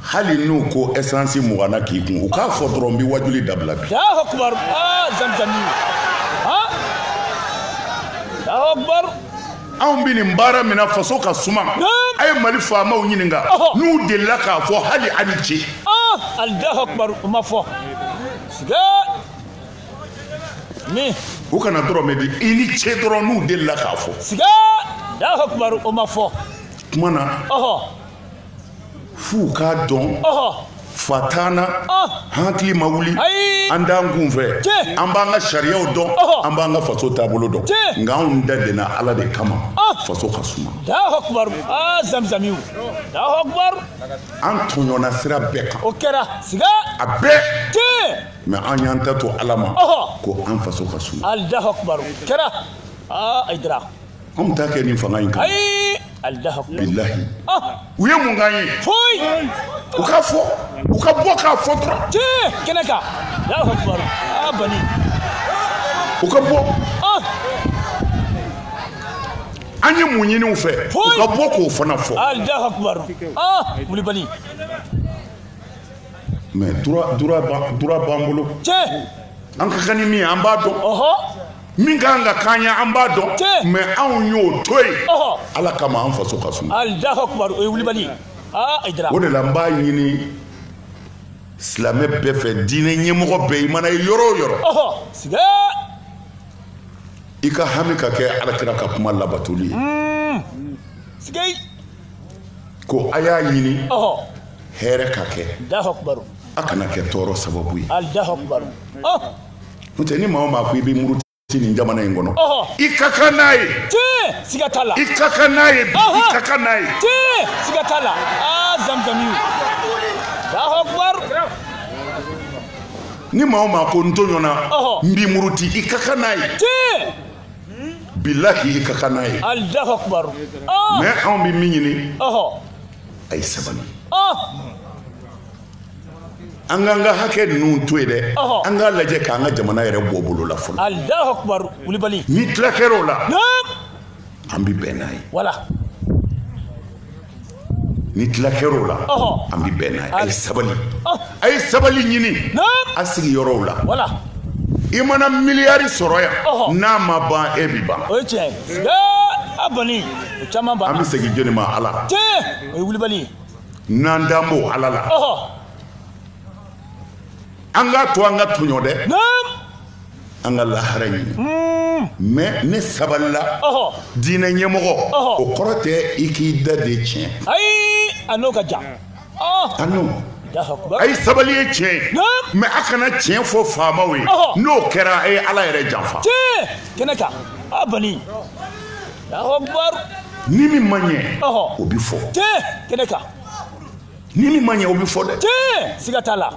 hali n'u ko essence mugana k'i kun u k'a fɔ dɔrɔn n bɛ wajuli dabila bi Allahu akbar zamzami Allahu akbar anw bɛ nin baara min na faso ka suma a ye mali faamaw ɲininka n'u delila k'a fɔ hali a ni ce Allahu akbar o ma fɔ siga ni u kana dɔrɔn mɛ di i ni ce dɔrɔn n'u delila k'a fɔ siga Allahu akbar o ma fɔ kuma na f'u k'a dɔn fa t'an na hakili ma wuli an t'an kun fɛ an b'an ka sariyaw dɔn an b'an ka faso taabolo dɔn nka anw dadenna ala de kama faso ka suma Allahu akbar zamzamiw Allahu akbar an tɔɲɔna sira bɛɛ kan o kɛra siga a bɛɛ mais an y'an ta to ala ma ko an faso ka suma Allahu akbar kɛra Aidara anw t'a kɛ nin fanga in kan Allahu akbar bilahi u ye mun k'an ye foyi u ka fɔ u ka bɔ k'a fɔ dɔrɔn kɛnɛ kan Allahu akbar bani u ka bɔ an ye mun ɲini u fɛ u ka bɔ k'o fana fɔ Allahu akbar Mulibali mais droit b'an bolo an ka kan ni min ye an b'a dɔn min kan ka k'an ye an b'a dɔn mais anw y'o to yen ala kama an faso ka suma Allahu akbar o ye Wulibali Aidara o de la n b'a ɲini silamɛ bɛɛ fɛ diinɛ ɲɛmɔgɔ bɛɛ i mana ye yɔrɔ o yɔrɔ siga i ka hami ka kɛ alakira ka kuma labatoli ye siga ko a y'a ɲini hɛrɛ ka kɛ Allahu akbar a kana kɛ tɔɔrɔ sababu ye Allahu akbar n'o tɛ ni maa o maa ko i bɛ muruti nin jamana in kɔnɔ i ka kan n'a ye siga t'a la i ka kan n'a ye bi i ka kan n'a ye siga t'a la zamzamiw Allahu akbar ni maa o maa ko n tɔɲɔna n b'i muruti i ka kan n'a ye bilahi i ka kan n'a ye Allahu akbar mais anw bɛ min ɲini a ye sabali an k'an ka hakɛ ninnu to yen dɛ an k'a lajɛ k'an ka jamana yɛrɛ bɔ bolo la fɔlɔ Allahu akbar Wulibali ni tila kɛra o la an bɛ bɛn n'a ye wala ni tila kɛr'o la an bi bɛn n'a ye a ye sabali ɲini a sigi yɔrɔw la voilà i mana miliyari sɔrɔ yan n'a ma ban e bi ban o ye tiɲɛ ye a bani o caman ban an bɛ segin jɔnni ma Ala tiɲɛ o ye wulibali ye n'an dan b'o Ala la an k'a to an ka tɔɲɔ dɛ an ka lahara ɲini mais ne sabalila diinɛ ɲɛmɔgɔ o kɔrɔ tɛ i k'i da de tiɲɛ ayi a n'o ka jan a n'o a ye sabali ye tiɲɛ mais a kana tiɲɛ fɔ faamaw ye n'o kɛra a ye Ala yɛrɛ janfa tiɲɛ kɛnɛ kan a bani ni min ma ɲɛ o bi fɔ tiɲɛ kɛnɛ kan ni min ma ɲɛ o bi fɔ dɛ tiɲɛ siga t'a la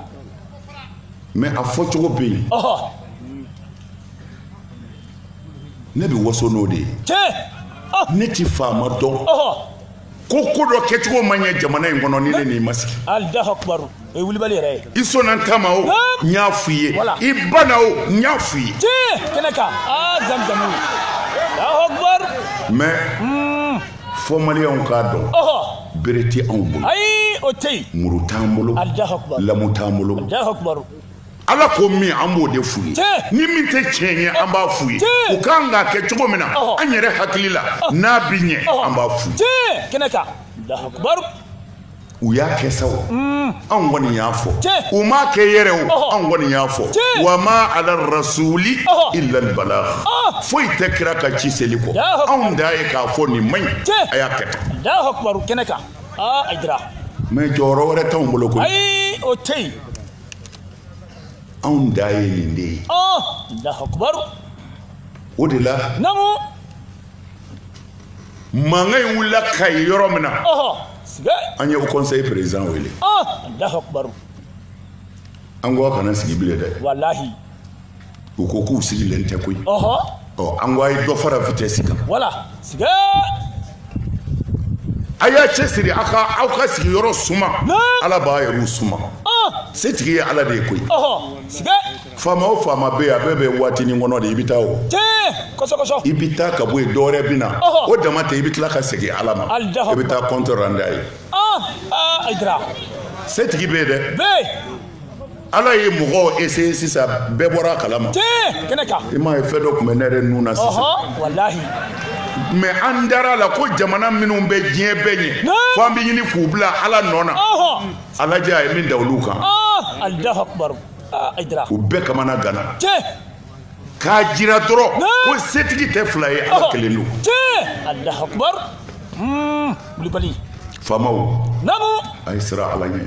mais a fɔ cogo bɛ yen ne bɛ waso n'o de ye ne ti faama dɔn ko dɔ kɛcogo ma ɲɛ jamana in kɔnɔ ni ne n'i ma sigi Allahu Akbar o ye wulibali yɛrɛ ye i sɔnna n ta ma o n y'a f'i ye i banna o n y'a f'i ye tiɲɛ kɛnɛ kan Zamzam Allahu Akbar mais fɔ maliyɛnw k'a dɔn bere tɛ anw bolo ayi o tɛ yen muru t'an bolo Allahu Akbar lamu t'an bolo Allahu Akbar Ala ko min an b'o de f'u ye ni min tɛ tiɲɛ ye an b'a f'u ye u kan k'a kɛ cogo min na an yɛrɛ hakili la n'a bi ɲɛ an b'a f'u ye kɛnɛ kan Allahu Akbar u y'a kɛ sa o anw kɔni y'a fɔ u m'a kɛ yɛrɛ o anw kɔni y'a fɔ wa ma ala rasuli illa al balagh foyi tɛ kira ka ci seli kɔ anw da ye k'a fɔ nin man ɲi a y'a kɛ tan Allahu Akbar kɛnɛ kan Aïdara mais jɔyɔrɔ wɛrɛ t'anw bolo koyi ayi o tɛ yen anw da ye nin de ye Allahu Akbar o de la mankan in wulila Kayi yɔrɔ min na an ye o conseil président wele Allahu Akbar an ko a kana sigi bilen dɛ wallahi u ko k'u sigilen tɛ koyi an ko a ye dɔ fara vitesse kan voilà siga a y'a cɛsiri aw ka sigiyɔrɔ suma Ala b'a yɛrɛw suma setigi ye Ala de ye koyi faama o faama bɛ yen a bɛɛ bɛ waatinin kɔnɔ de i bɛ taa o i bɛ taa ka bɔ yen dɔ wɛrɛ bɛ na o dama tɛ i bɛ tila ka segin Ala ma i bɛ taa compte rendu a ye setigi bɛ yen dɛ Ala ye mɔgɔw essayer sisan bɛɛ bɔra a kalama i m'a ye fɛn dɔ tun bɛ ne yɛrɛ nun na sisan mais an dara la ko jamana minnu bɛ diɲɛ bɛɛ ɲɛ fo an bɛ ɲini k'u bila Ala nɔ na a lajɛ a ye min da olu kan u bɛɛ kamana gana k'a jira dɔrɔn ko setigi tɛ fila ye Ala kelen don faamaw a ye siran Ala ɲɛ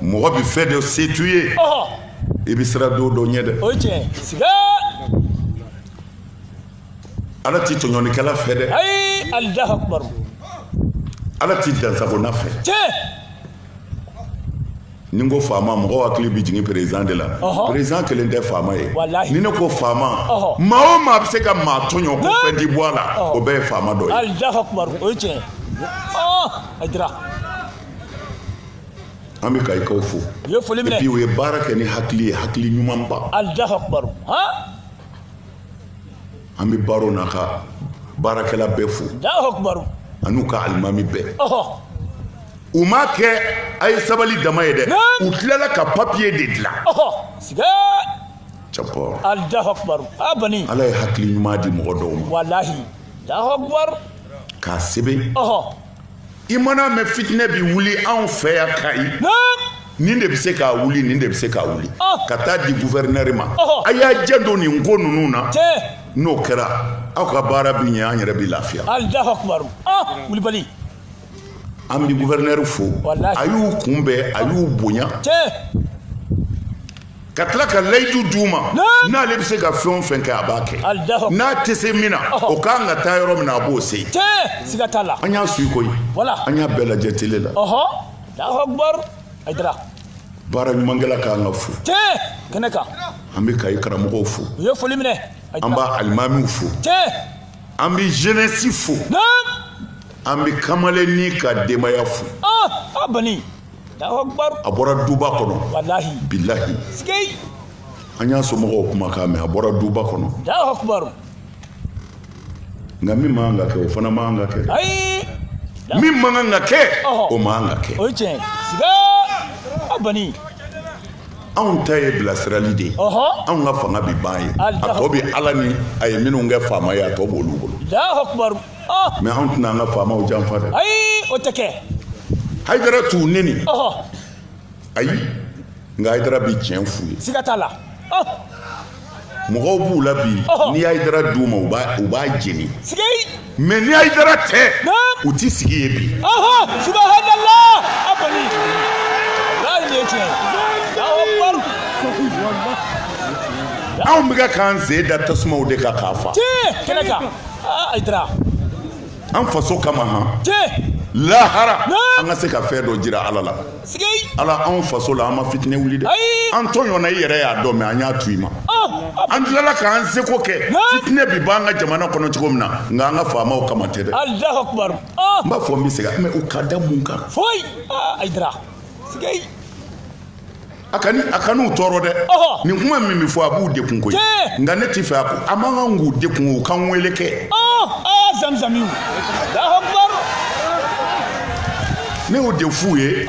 mɔgɔ bɛ fɛn dɔ se t'u ye i bɛ siran don dɔ ɲɛ dɛ Ala t'i tɔɲɔlikɛla fɛ dɛ Ala t'i dansagona fɛ ni n ko faama mɔgɔw hakili bɛ jigin président de la président kelen tɛ faama ye ni ne ko faama maa o maa bɛ se ka maa tɔɲɔ ko fɛn t'i bɔ a la o bɛɛ ye faama dɔ ye an bɛ Kayikaw fo et puis u ye baara kɛ ni hakili ye hakili ɲumanba an bɛ baaraw n'a ka baarakɛla bɛɛ fo an'u ka alimami bɛɛ u m'a kɛ a ye sabali dama ye dɛ u tilala ka papiye de dilan cɛpɔ Ala ye hakili ɲuman di mɔgɔ dɔw ma k'a sɛbɛn i mana mɛn fitinɛ bi wuli anw fɛ yan Kayi nin de bɛ se k'a wuli nin de bɛ se k'a wuli ka taa di gouverneur ma a y'a janto nin ko ninnu na n'o kɛra aw ka baara bɛ ɲɛ an yɛrɛ bɛ lafiya an bɛ gouverneur fo a y'u kunbɛn a y'u bonya ka tila ka layidu d'u ma n'ale bɛ se ka fɛn o fɛn kɛ a b'a kɛ n'a tɛ se min na o kan ka taa yɔrɔ min na a b'o se an y'a su koyi an y'a bɛɛ lajɛ tele la baara ɲumankɛla k'an ka fo an bɛ Kayi karamɔgɔw fo an b'a alimamiw fo an bɛ jeunesse fo an bɛ kamalenni ka denbaya fo a bɔra duba kɔnɔ bilahi an y'a somɔgɔw kumakan mɛn a bɔra duba kɔnɔ nka min man ka kɛ o fana man ka kɛ min man ka kɛ o man ka kɛ o tiɲɛ siga a bani anw ta ye bilasirali de ye anw ka fanga bi ban ye a tɔ bi ala ni a ye minnu kɛ faama ye a tɔ b'olu bolo Allahu akbar mais anw tɛna an ka faamaw janfa dɛ ayi o tɛ kɛ Haidara t'u neni ayi nka Haidara bi tiɲɛ f'u ye siga t'a la mɔgɔw b'u la bi ni Haidara d'u ma u b'a jeni siga mais ni Haidara tɛ u ti sigi ye bi subhanallah abani la ni tiɲɛ Allahu akbar anw bɛ k'an sen da tasumaw de kan k'a fa kɛnɛ kan Haidara an faso kama han lahara an ka se ka fɛn dɔ jira ala la ala anw faso la an ma fitinɛ wuli dɛ an tɔɲɔna i yɛrɛ y'a dɔn mais an y'a to i ma an tilala k'an seko kɛ fitinɛ bi b'an ka jamana kɔnɔ cogo min na nka an ka faamaw kama tɛ dɛ Allahu akbar n b'a fɔ n bɛ segin mais u ka da mun kan foyi Haidara a ka n'u tɔɔrɔ dɛ nin kuma min bɛ fɔ a b'u dekun koyi nka ne t'i fɛ a man kan k'u dekun u kan wele kɛ zamzamiw Allahu akbar ne y'o de f'u ye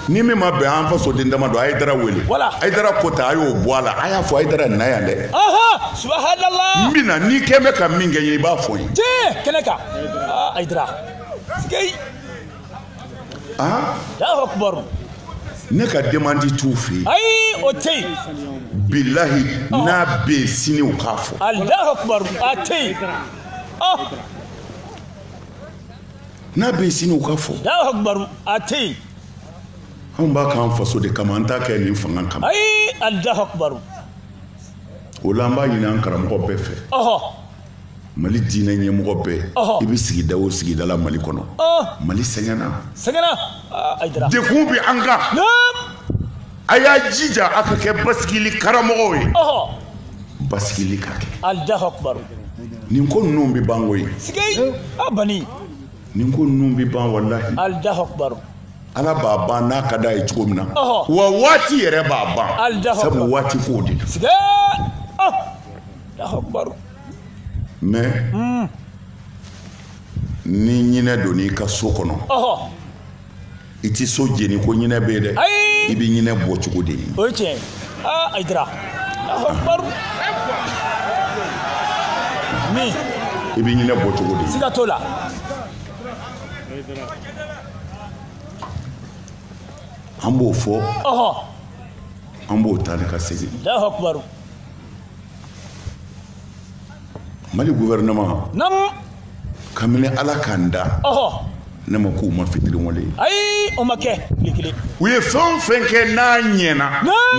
ni min ma bɛn an fasoden dama dɔ a ye Haidara wele Haidara ko ta a y'o bɔ a la a y'a fɔ Haidara na yan dɛ subhanallah n bɛna n'i kɛ bɛ ka min kɛ ye i b'a fɔ n ye kɛnɛ kan Haidara Allahu akbar ne ka demande t'u fɛ yen ayi o tɛ yen bilahi n'a bɛ yen sini u k'a fɔ Allahu akbar a tɛ yen n'a bɛ yen sini u k'a fɔ Allahu akbar a tɛ yen anw b'a k'an faso de kama an t'a kɛ nin fanga kama ayi Allahu akbar o la an b'a ɲini an karamɔgɔ bɛɛ fɛ Mali diinɛ ɲɛmɔgɔ bɛɛ i bɛ sigida o sigida la Mali kɔnɔ Mali sɛgɛnna Haidara dekun bɛ an kan a y'a jija a ka kɛ basigili karamɔgɔw ye basigili ka kɛ Allahu akbar nin ko ninnu bɛ ban koyi bani nin ko ninnu bɛ ban walahi Allahu akbar ala b'a ban n'a ka d'a ye cogo min na wa waati yɛrɛ b'a ban sabu waati k'o de don Allahu akbar mais ni ɲinɛ don n'i ka so kɔnɔ i ti so jeni ko ɲinɛ bɛ yen dɛ i bɛ ɲinɛ bɔ cogo de ɲini o ye tiɲɛ Haidara Allahu akbar min i bɛ ɲinɛ bɔ cogo de ɲini siga t'o la an b'o fɔ an b'o ta ni ka segin Allahu akbar Mali gouvernement kabini ala k'an da ne ma k'u ma fitiri wale ayi o ma kɛ tile kelen u ye fɛn o fɛn kɛ n'a ɲɛna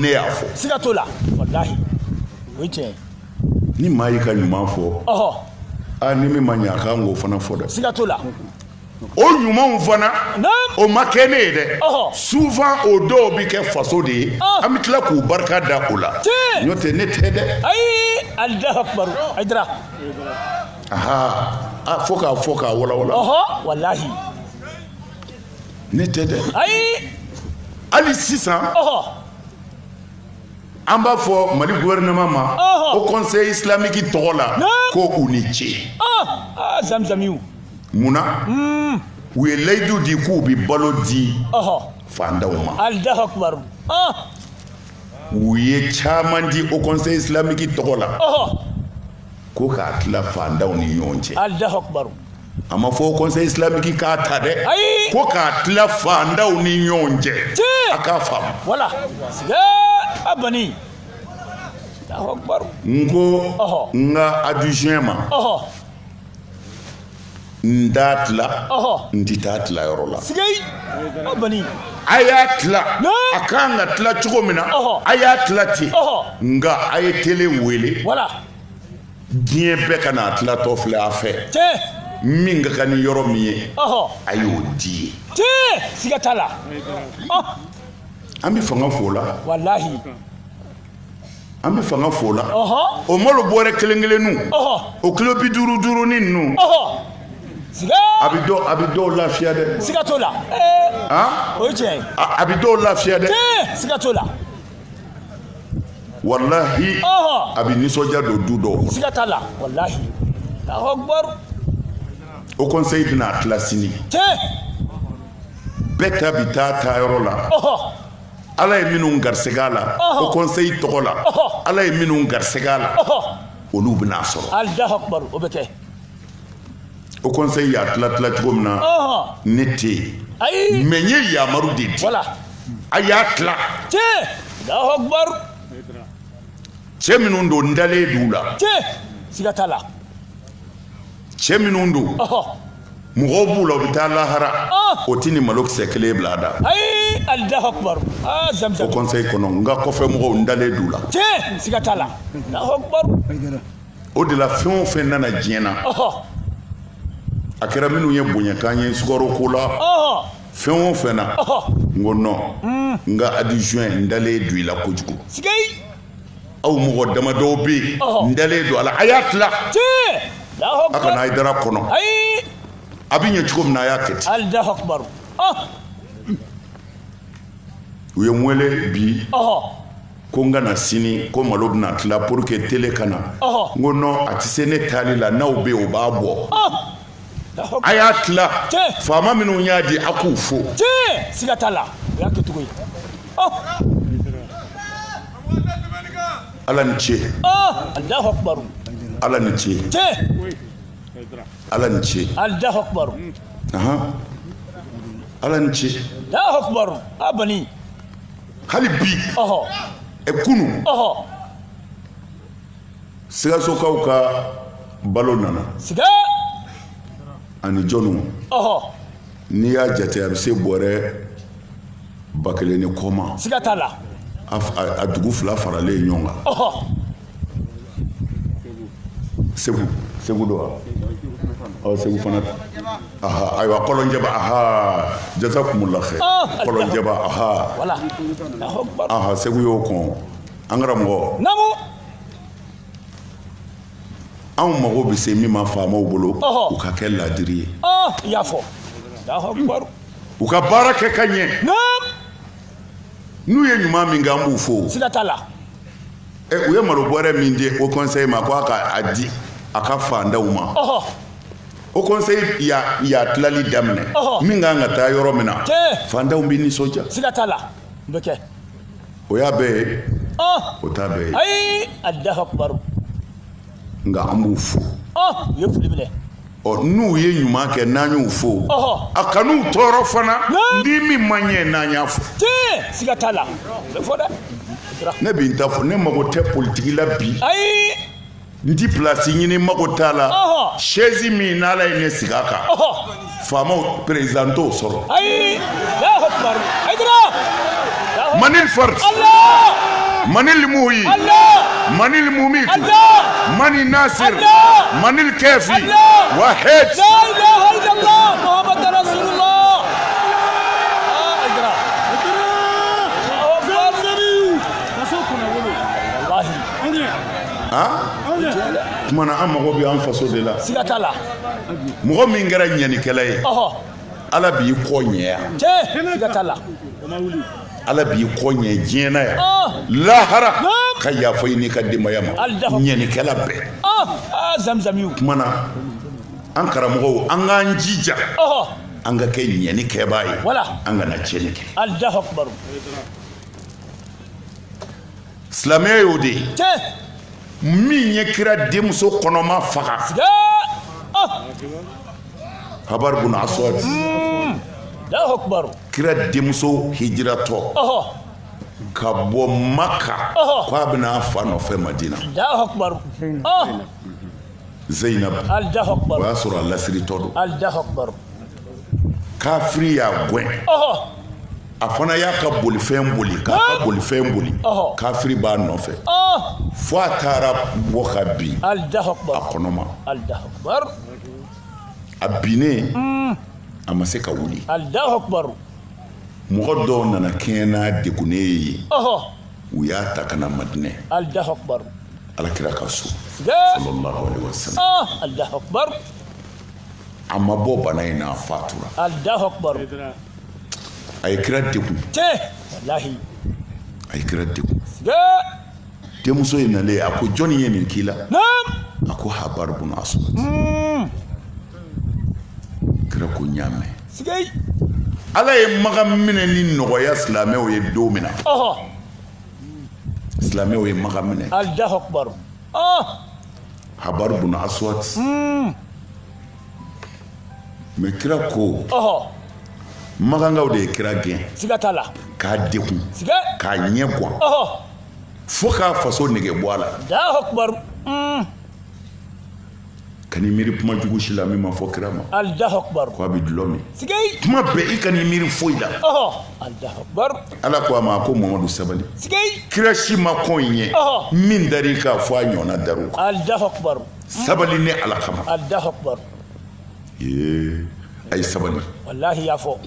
ne y'a fɔ siga t'o la walahi o ye tiɲɛ ni maa y'i ka ɲuman fɔ ni min ma ɲɛ a kan k'o fana fɔ dɛ siga t'o la o ɲumanw fana o ma kɛ ne ye dɛ souvent o dɔw bi kɛ faso de ye an bɛ tila k'u barika da o la n'o tɛ ne tɛ dɛ ayi Allahu akbar Haidara fo k'a walawala wallahi ne tɛ dɛ ayi hali sisan an b'a fɔ Mali gouvernement ma au conseil islamique tɔgɔ la ko u ni ce zamzamiw munna u ye layidu di k'u bɛ balo di fandaw ma Allahu akbar u ye caman di au conseil islamique tɔgɔ la ko k'a tila fandaw ni ɲɔgɔn cɛ Allahu akbar a ma fɔ au conseil islamique k'a ta dɛ ko k'a tila fandaw ni ɲɔgɔn cɛ a k'a faamu wala siga abani Allahu akbar n ko n ka adjoint ma n t'a tila n ti taa tila yɔrɔ la siga abani a y'a tila a kan ka tila cogo min na a y'a tila ten nka a ye télé wele diɲɛ bɛɛ ka n'a tilatɔ filɛ a fɛ min ka kan ni yɔrɔ min ye a y'o di ye siga t'a la an bɛ fanga f'o la walahi an bɛ fanga f'o la o malo bɔrɛ kelen kelennu o kilo 50 ninnu a bɛ dɔw lafiya dɛ siga t'o la o ye tiɲɛ ye a bɛ dɔw lafiya dɛ siga t'o la wallahi a bɛ nisɔndiya don du dɔw kɔnɔ siga t'a la wallahi Allahu akbar o conseil bina tila sini bɛɛ ta bi taa yɔrɔ la ala ye minnu garisɛgɛ la o conseil tɔgɔ la ala ye minnu garisɛgɛ la olu bina sɔrɔ Allahu akbar o bɛ kɛ o conseil y'a tila cogo min na ne tɛ yen mais n ye yamaru de di a y'a tila Allahu akbar cɛ minnu don n dalen d'u la siga t'a la cɛ minnu don mɔgɔw b'u la u bɛ taa lahara o tɛ ni malokisɛ kelen bila a da Allahu akbar o conseil kɔnɔ n ka kɔfɛ mɔgɔw n dalen d'u la siga t'a la Allahu akbar o de la fɛn o fɛn nana diɲɛ na a kɛra minnu ye bonyakan ye sukaro ko la fɛn o fɛn na n ko non n ka adjoint n dalen don i la kojugu aw mɔgɔ damadɔw bɛ yen n dalen don a la a y'a tila a kana Hayidara kɔnɔ a bɛ ɲɛ cogo min na a y'a kɛ ten Allahu akbar u ye n wele bi ko n ka na sini ko malo bɛna tila pour que télé ka na n ko non a tɛ se ne taali la n'aw bɛ yen o b'a bɔ a y'a tila faama minnu y'a di a k'u fo siga t'a la o y'a kɛ cogo ye ala ni ce Allahu akbar ala ni ce ala ni ce Allahu akbar ala ni ce Allahu akbar a bani hali bi kunu Sikasokaw ka balo nana siga ani jɔnw n'i y'a jate a bɛ se bɔrɛ 1000 ni kɔma siga t'a la a dugu fila faralen ɲɔgɔn kan Segu do wa Segu fana ayiwa Kɔlɔnjɛba jazakumullah khair Kɔlɔnjɛba wala Segu y'o kɔn an karamɔgɔ anw mago bɛ se min ma faamaw bolo u ka kɛ ladiri ye i y'a fɔ u ka baara kɛ ka ɲɛ n'u ye ɲuman min kɛ an b'u fo siga t'a la u ye malo bɔrɛ min di o conseil ma ko a ka di a ka fandaw ma o conseil y'a tilali daminɛ min kan ka taa yɔrɔ min na fandaw bɛ nisɔndiya siga t'a la n bɛ kɛ o y'a bɛɛ ye o t'a bɛɛ ye ayi Allahu akbar nka an b'u fo u ye foli minɛ n'u ye ɲuman kɛ n'an y'u fo a kan'u tɔɔrɔ fana ni min man ɲɛ n'an y'a fo siga t'a la bɛ fɔ dɛ ne bɛ n ta fɔ ne mago tɛ politiki la bi n ti place ɲini mago t'a la chaise min n'Ala ye ne sigi a kan faamaw président t'o sɔrɔ Allahu akbar Hayidara manil fard manil muhi manil mumit mani nasir manil kafi wahid la ilaha illallah muhammad rasulullah tumana an mago bɛ an faso de la siga t'a la mɔgɔ min kɛra ɲɛnikɛla ye ala b'i kɔ ɲɛ siga t'a la ala b'i kɔ ɲɛ diɲɛ na yan lahara ka yafa i n'i ka denbaya ma ɲɛnikɛla bɛɛ zamzamiw tumana an karamɔgɔw an k'an jija an ka kɛ ɲɛnikɛbaa ye an kana tiɲɛni kɛ Allahu akbar silamɛya y'o de ye min ye kira denmuso kɔnɔma faga Habar bun Aswad Allahu akbar kira denmuso hijiratɔ ka bɔ Maka k'a bɛna fa nɔfɛ Madina Allahu akbar Zainab Allahu akbar o y'a sɔrɔ a lasiritɔ don Allahu akbar kafiri y'a gɛn a fana y'a ka bolifɛn boli k'a ka bolifɛn boli kafiri b'a nɔfɛ fo a taara bɔ ka bin a kɔnɔma a binnen a ma se ka wuli mɔgɔ dɔw nana kɛɲɛ n'a degunnen ye u y'a ta ka na Madinɛ alakira ka so sallallahu alaihi wasallam a ma bɔ bana in na a fatura a ye kira degun a ye kira degun denmuso in nalen a ko jɔnni ye nin k'i la a ko Habar bun Aswad kira ko ɲaamɛ sigay ala ye magan minɛ ni nɔgɔya silamɛw ye don min na silamɛw ye magan minɛ Allahu akbar Habar bun Aswad mais kira ko magangaw de ye kira gɛn siga t'a la k'a dekun siga k'a ɲɛ guwan fo k'a faso nege bɔ a la Allahu akbar kan'i miiri kuma jugu si la min ma fɔ kira ma Allahu akbar ko a bɛ dulɔ min sigay kuma bɛɛ i kan'i miiri foyi la Allahu akbar ala ko a ma a ko Mamadu sabali sigay kira si ma kɔn in ɲɛ min dar'i k'a fɔ a ɲɔgɔnna dar'u kan Allahu akbar sabali ni ala kama Allahu akbar a ye sabali wallahi y'a fɔ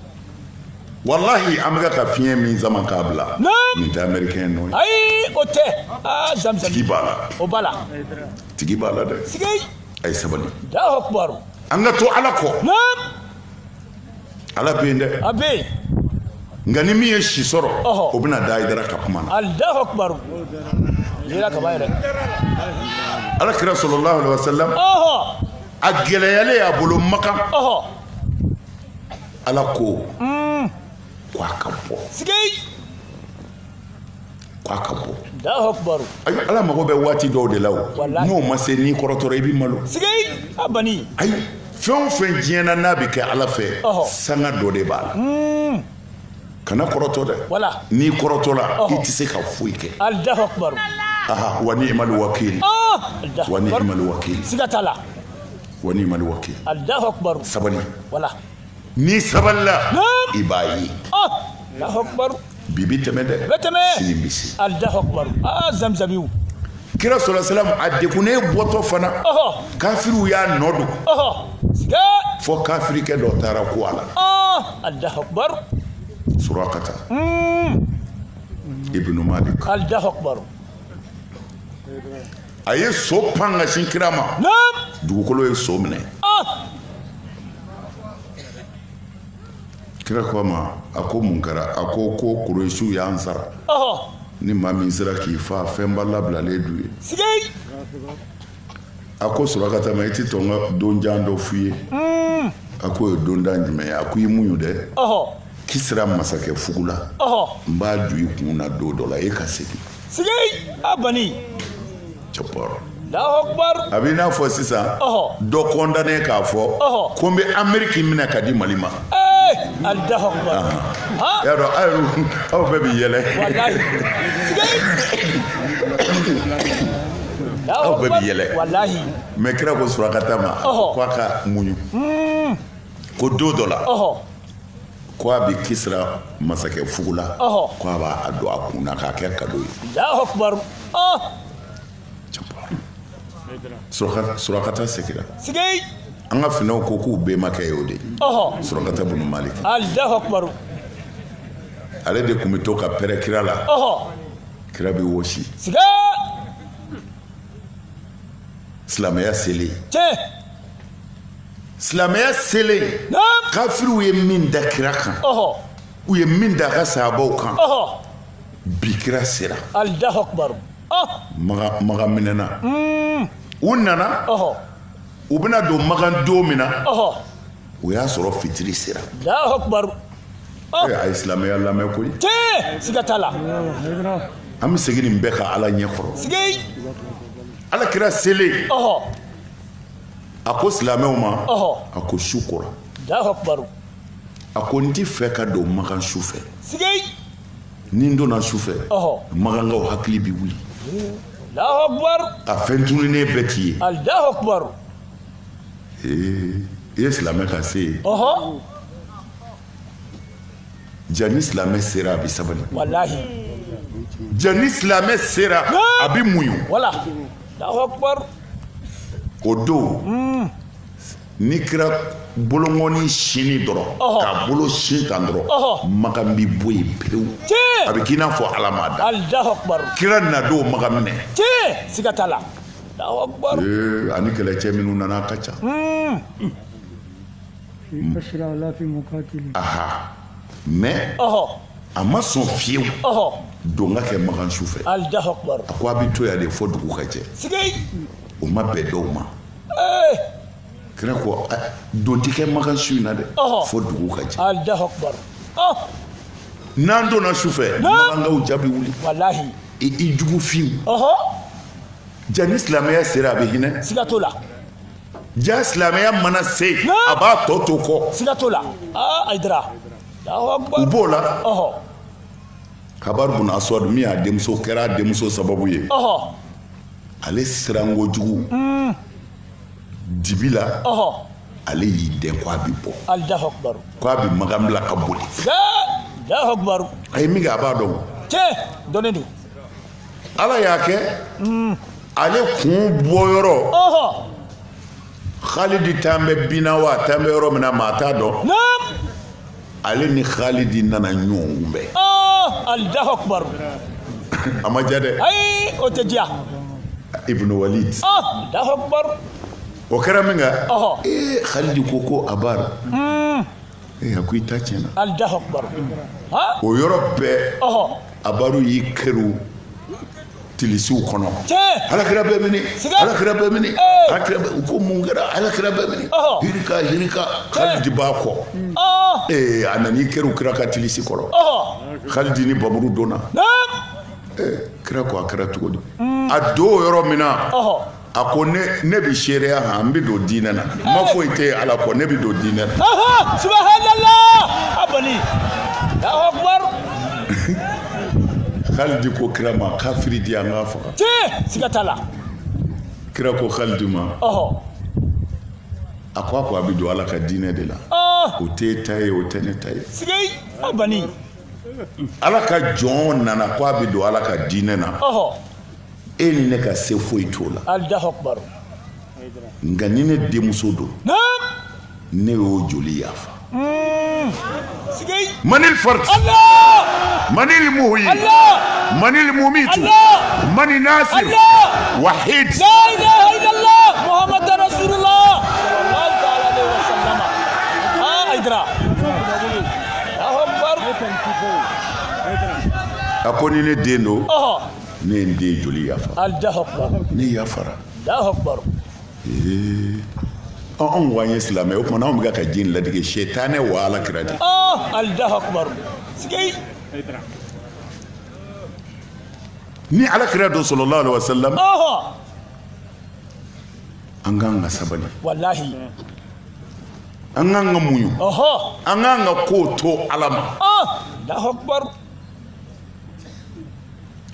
wallahi an bɛka ka fiɲɛ min zaman k'a bila nin tɛ américain nɔ ye ayi o tɛ zamzam tigi b'a la o b'a la tigi b'a la dɛ sigay a ye sabali Allahu akbar an ka to ala kɔ ala bɛ yen dɛ a bɛ yen nka ni min ye si sɔrɔ o bɛna da Hayidara ka kuma na Allahu akbar yera kaba yɛrɛ ala kira sallallahu alaihi wasallam a gɛlɛyalen a bolo Makan ala ko k'a ka bɔ sigay k'a ka bɔ Allahu akbar ayi ala mago bɛ waati dɔw de la o n'o ma se n'i kɔrɔtɔra i bɛ malo sigay a bani ayi fɛn o fɛn diɲɛna n'a bɛ kɛ ala fɛ sanga dɔ de b'a la kana kɔrɔtɔ dɛ wala n'i kɔrɔtɔla i tɛ se ka foyi kɛ Allahu akbar wa ni'mal wakil wa ni'mal wakil siga t'a la wa ni'mal wakil Allahu akbar sabali wala ni sabalila i b'a ye Allahu akbar bi bi tɛmɛ dɛ bɛ tɛmɛ sini bɛ se Allahu akbar zamzamiw kira sallallahu alaihi wasallam a degunnen bɔtɔ fana kafiriw y'a nɔ don siga fo kafirikɛ dɔ taara ko a la Allahu akbar Surakata ibnu Malik Allahu akbar a ye so pan ka sin kira ma dugukolo ye so minɛ kira ko a ma a ko mun kɛra a ko Kuresiw y'an sara ni maa min sera k'i fa fɛn ba labilalen d'u ye sigay a ko Surakata ma i tɛ tɔn ka donjan dɔ f'u ye a ko ye dondan jumɛn ye a ko i muɲu dɛ Kisra masakɛ fugu la n b'a ju i kun na don dɔ la e ka segin sigay a bani cɛpɔrɔ Allahu akbar a b'i n'a fɔ sisan dɔ condamné k'a fɔ ko n bɛ Amérique minɛ ka di Mali ma Allahu akbar y'a dɔn aw bɛɛ bɛ yɛlɛ aw bɛɛ bɛ yɛlɛ wallahi mais kira ko Surakata ma ko a ka muɲu ko don dɔ la ko a bɛ Kisra masakɛ fugu la ko a b'a don a kun na k'a kɛ cadeau ye Allahu akbar Surakata segira sigay an ka finɛw ko k'u bɛnbakɛ ye o de Surakata bun Malik Allahu akbar ale de tun bɛ to ka pɛrɛ kira la kira bɛ wɔsi siga silamɛya selen tiɲɛ silamɛya selen kafiriw ye min da kira kan u ye min da a ka sahabaw kan bi kira sera Allahu akbar magan minɛna u nana u bɛna don magan don min na o y'a sɔrɔ fitiri sera Allahu akbar a ye silamɛya lamɛn koyi tiɲɛ siga t'a la an bɛ segin nin bɛɛ ka ala ɲɛ kɔrɔ sigay ala kira selen a ko silamɛw ma a ko su kora Allahu akbar a ko n tɛ fɛ ka don magan su fɛ sigay ni n donna su fɛ magankaw hakili bɛ wuli Allahu akbar a fɛn tununnen bɛɛ t'i ye Allahu akbar i ye silamɛ ka se yen jani silamɛ sera a bɛ sabali wallahi jani silamɛ sera a bɛ muɲu wala Allahu akbar o don ni kira bolongɔni sini dɔrɔn k'a bolo sin kan dɔrɔn magan bɛ bɔ yen pewu a bɛ k'i n'a fɔ ala m'a da Allahu akbar kira na don magan minɛ tiɲɛ siga t'a la Allahu akbar ani kɛlɛcɛ minnu nana a ka ca mais a ma sɔn fiyewu don ka kɛ magan su fɛ Allahu akbar a ko a bɛ to yan de fɔ dugu ka jɛ sigay o ma bɛn dɔw ma kira ko don ti kɛ makan su in na dɛ fo dugu ka jɛ Allahu akbar n'an donna su fɛ makankaw jaabi wuli wallahi i jugu fiw jani silamɛya sera a bɛ hinɛ siga t'o la ja silamɛya mana se a b'a tɔ to kɔ siga t'o la Aidara Allahu akbar u b'o la Kabar bun Aswad min y'a denmuso kɛra a denmuso sababu ye ale siranko jugu dibi la ale y'i dɛn ko a bɛ bɔ Allahu akbar ko a bɛ magan bila ka boli Allahu akbar a ye min kɛ a b'a dɔn tiɲɛ dɔnnen don ala y'a kɛ ale kun bɔyɔrɔ Khalidi tan bɛ binna wa tan bɛ yɔrɔ min na maa t'a dɔn ale ni Khalidi nana ɲɔgɔn bɛɛ Allahu akbar a ma ja dɛ ayi o tɛ diya Ibn Walid Allahu akbar o kɛra min kɛ Khalidi ko Abar a ko i ta tiɲɛna Allahu akbar o yɔrɔ bɛɛ Abaru y'i kɛru tilisiw kɔnɔ alakira bɛ mini alakira bɛ mini alakira bɛ ko mun kɛra alakira bɛ mini hirika Khalidi b'a kɔ a nana i kɛru kira ka tilisi kɔrɔ Khalidi ni baburu donna kira ko a kɛra cogo di a don yɔrɔ min na a ko ne bɛ seereya han n bɛ don diinɛ na ma foyi tɛ ala kɔ ne bɛ don diinɛ na subhanallah abali Allahu akbar Khalidi ko kira ma kafiri di an k'a faga siga t'a la kira ko Khalidi ma a ko a bɛ don ala ka diinɛ de la o tɛ ta ye o tɛ ne ta ye sigai abani ala ka jɔn nana ko a bɛ don ala ka diinɛ na e ni ne ka se foyi t'o la Allahu akbar nka ni ne denmuso don ne y'o joli yafa من الفرد من المهي من المميت من الناصر وحيد لا اله الا الله محمد رسول الله صلى الله عليه وسلم Aidara Allahu akbar akoni ne den do ne n den joli yafa Allahu akbar ne yafara Allahu akbar an ko an ye silamɛ o kumana anw bɛ ka jin ladige sɛtanɛ wa ala kira de Allahu akbar sigai ni ala kira do sallallahu alaihi wasallam an kan ka sabali wallahi an kan ka muɲu an kan ka ko to ala ma Allahu akbar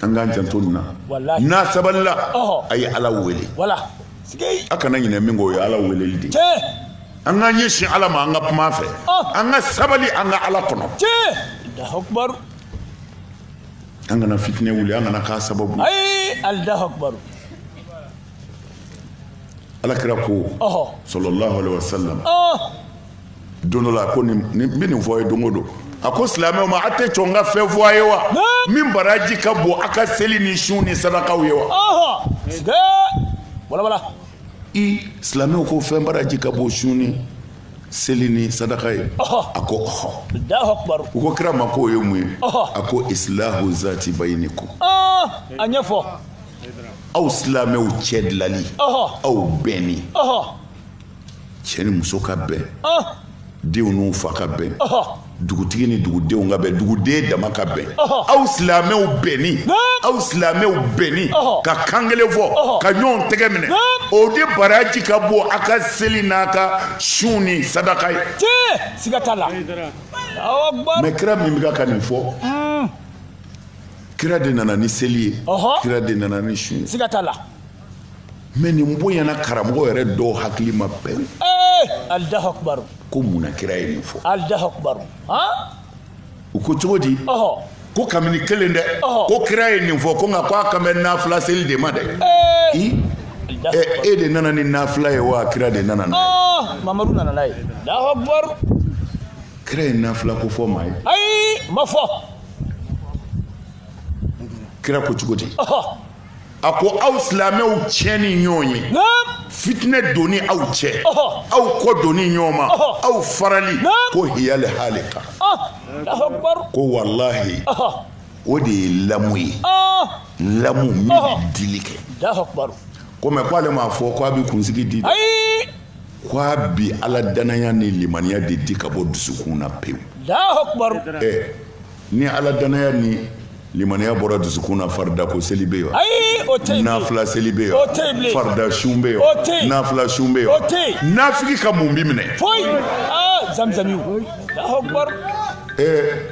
an kan janto nin na wallahi n'a sabalila a ye ala wele wala a kana ɲinɛ min kɔ o ye ala weleli de an k'an ɲɛsin ala ma an ka kuma fɛ an ka sabali an ka ala kɔnɔ Allahu akbar an kana fitinɛ wuli an kana k'a sababu Allahu akbar ala kira ko sallallahu alaihi wasallam don dɔ la ko nin bɛ nin fɔ a ye don o don a ko silamɛw ma a tɛ sɔn n ka fɛn fɔ a ye wa min baraji ka bon a ka seli ni sun ni sadakaw ye wa wala wala silamɛw ko fɛn baraji ka bon sun ni seli ni sadaka ye a ko Allahu akbar u ko kira ma ko o ye mun ye a ko islahu zati bayinikum a ɲɛfɔ aw silamɛw cɛ dilali aw bɛnni cɛ ni muso ka bɛn denw n'u fa ka bɛn dugutigi ni dugudenw ka bɛn duguden dama ka bɛn aw silamɛw bɛnni aw silamɛw bɛnni ka kan kelen fɔ ka ɲɔgɔn tɛgɛ minɛ o de baraji ka bɔ a ka seli n'a ka sun ni sadaka ye siga t'a la mɛ kira min bɛ ka nin fɔ kira de nana ni seli ye kira de nana ni sun ye siga t'a la mɛ nin bonyana karamɔgɔ yɛrɛ dɔw hakili ma bɛn Allahu akbar ko munna kira ye nin fɔ Allahu akbar u ko cogo di ko kabini kelen dɛ ko kira ye nin fɔ ko nka ko a kan bɛ nafila seli de ma dɛ e de nana ni nafila ye wa kira de nana n'a ye Mamadu nana n'a ye Allahu akbar kira ye nafila ko fɔ maa ye ayi ma fɔ kira ko cogo di a ko aw silamɛw tiɲɛ ni ɲɔgɔn ye fitinɛ donni aw cɛ aw kɔ donni ɲɔgɔn ma aw farali ko hiyale halika ko walahi o de ye lamu ye lamu min bɛ dili kɛ ko mɛ ko ale m'a fɔ ko a bɛ kunsigi di dɛ kwa bi ala danaya ni limaniya de di ka bɔ dusukun na pewu. Allahu akbar. Ni ala danaya ni limaniya bɔra dusukun na farida ko seli bɛ yen. Ayi o tɛ yen. Nafila seli bɛ yen. O tɛ yen bilen. Farida sun bɛ yen. O tɛ yen. Nafila sun bɛ yen. O tɛ yen. Nafigi ka mun bi minɛ. Foyi. Zamzamiw. Allahu akbar.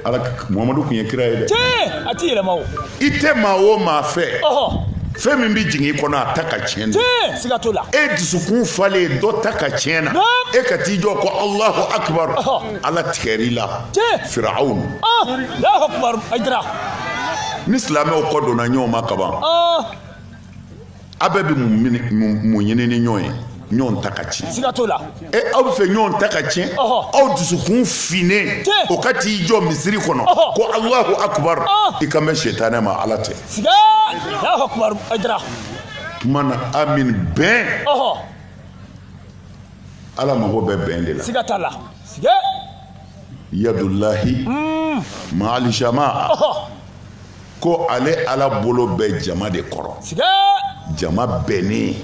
Ala Muhamadu kun ye kira ye dɛ. Tiɲɛ a ti yɛlɛma o. I tɛ maa o maa fɛ. Ɔhɔ. Fɛn min bɛ jigin i kɔnɔ a ta ka tiɲɛ. Tiɲɛ siga t'o la. E dusukun falen dɔ ta ka tiɲɛ na. E ka t'i jɔ ko Allahu akbar. Ala tigɛr'i la. Tiɲɛ. Firawun. Allahu akbar Aidara. Ni silamɛw kɔ donna ɲɔgɔn ma kaban. A bɛɛ bɛ mun ɲini ni ɲɔgɔn ye. Ɲɔgɔn ta ka tiɲɛ. Siga t'o la. Aw bɛ fɛ ɲɔgɔn ta ka tiɲɛ. Aw dusukun finnen. O ka t'i jɔ misiri kɔnɔ. Ko Allahu akbar. I ka mɛn sɛtanɛ ma Ala tɛ. Siga. Allahu akbar Aidara. Tuma na amin bɛn. Ala mago bɛ bɛn de la. Siga t'a la. Siga. Yadullahi ma'al jamaa. Ko ale Ala bolo bɛ jama de kɔrɔ. Siga. Jama bɛnnen.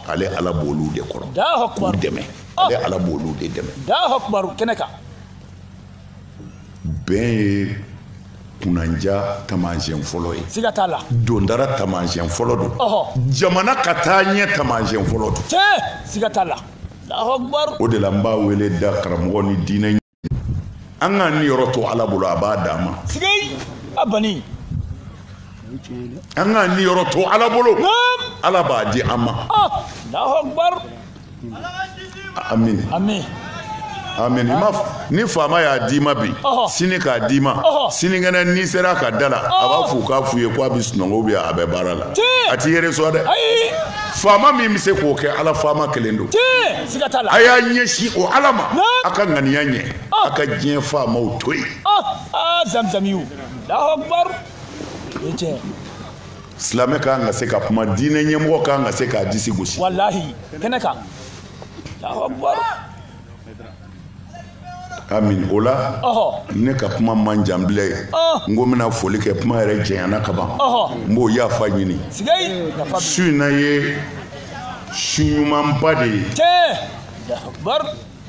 Ale Ala b'olu de kɔrɔ. Allahu akbar. K'u dɛmɛ. Ale Ala b'olu de dɛmɛ. Allahu akbar kɛnɛ kan. Bɛn ye kunanja taamasiyɛn fɔlɔ ye. Siga t'a la. Dondara taamasiyɛn fɔlɔ don. Jamana ka taa ɲɛ taamasiyɛn fɔlɔ don. Tiɲɛ siga t'a la. Allahu akbar. O de la n b'a wele da karamɔgɔ ni diinɛ. An ka ni yɔrɔ to Ala bolo a b'a d'an ma. Siga a bani. An ka ni yɔrɔ to Ala bolo. Ala b'a di an ma. Allahu akbar. Amin. Amin. Amen. Ni faama y'a d'i ma bi sini k'a d'i ma sinikɛnɛ n'i sera ka da la a b'a fɔ k'a f'u ye k'a bɛ sunɔgɔ a bɛ baara la a t'i yɛrɛ sɔn dɛ faama min bɛ se k'o kɛ Ala faama kelen don a y'a ɲɛsin o Ala ma a ka ŋaniya ɲɛ a ka diɲɛ faamaw to yen Zamzamiw Allahu akbar silamɛ kan ka se ka kuma diinɛ ɲɛmɔgɔ kan ka se k'a disi gosi walahi kɛnɛ kan Allahu akbar. Amin o la ne ka kuma man jan bilen n ko n bɛna foli kɛ kuma yɛrɛ jɛnyana ka ban n b'o yafa ɲini su in na ye su ɲumanba de ye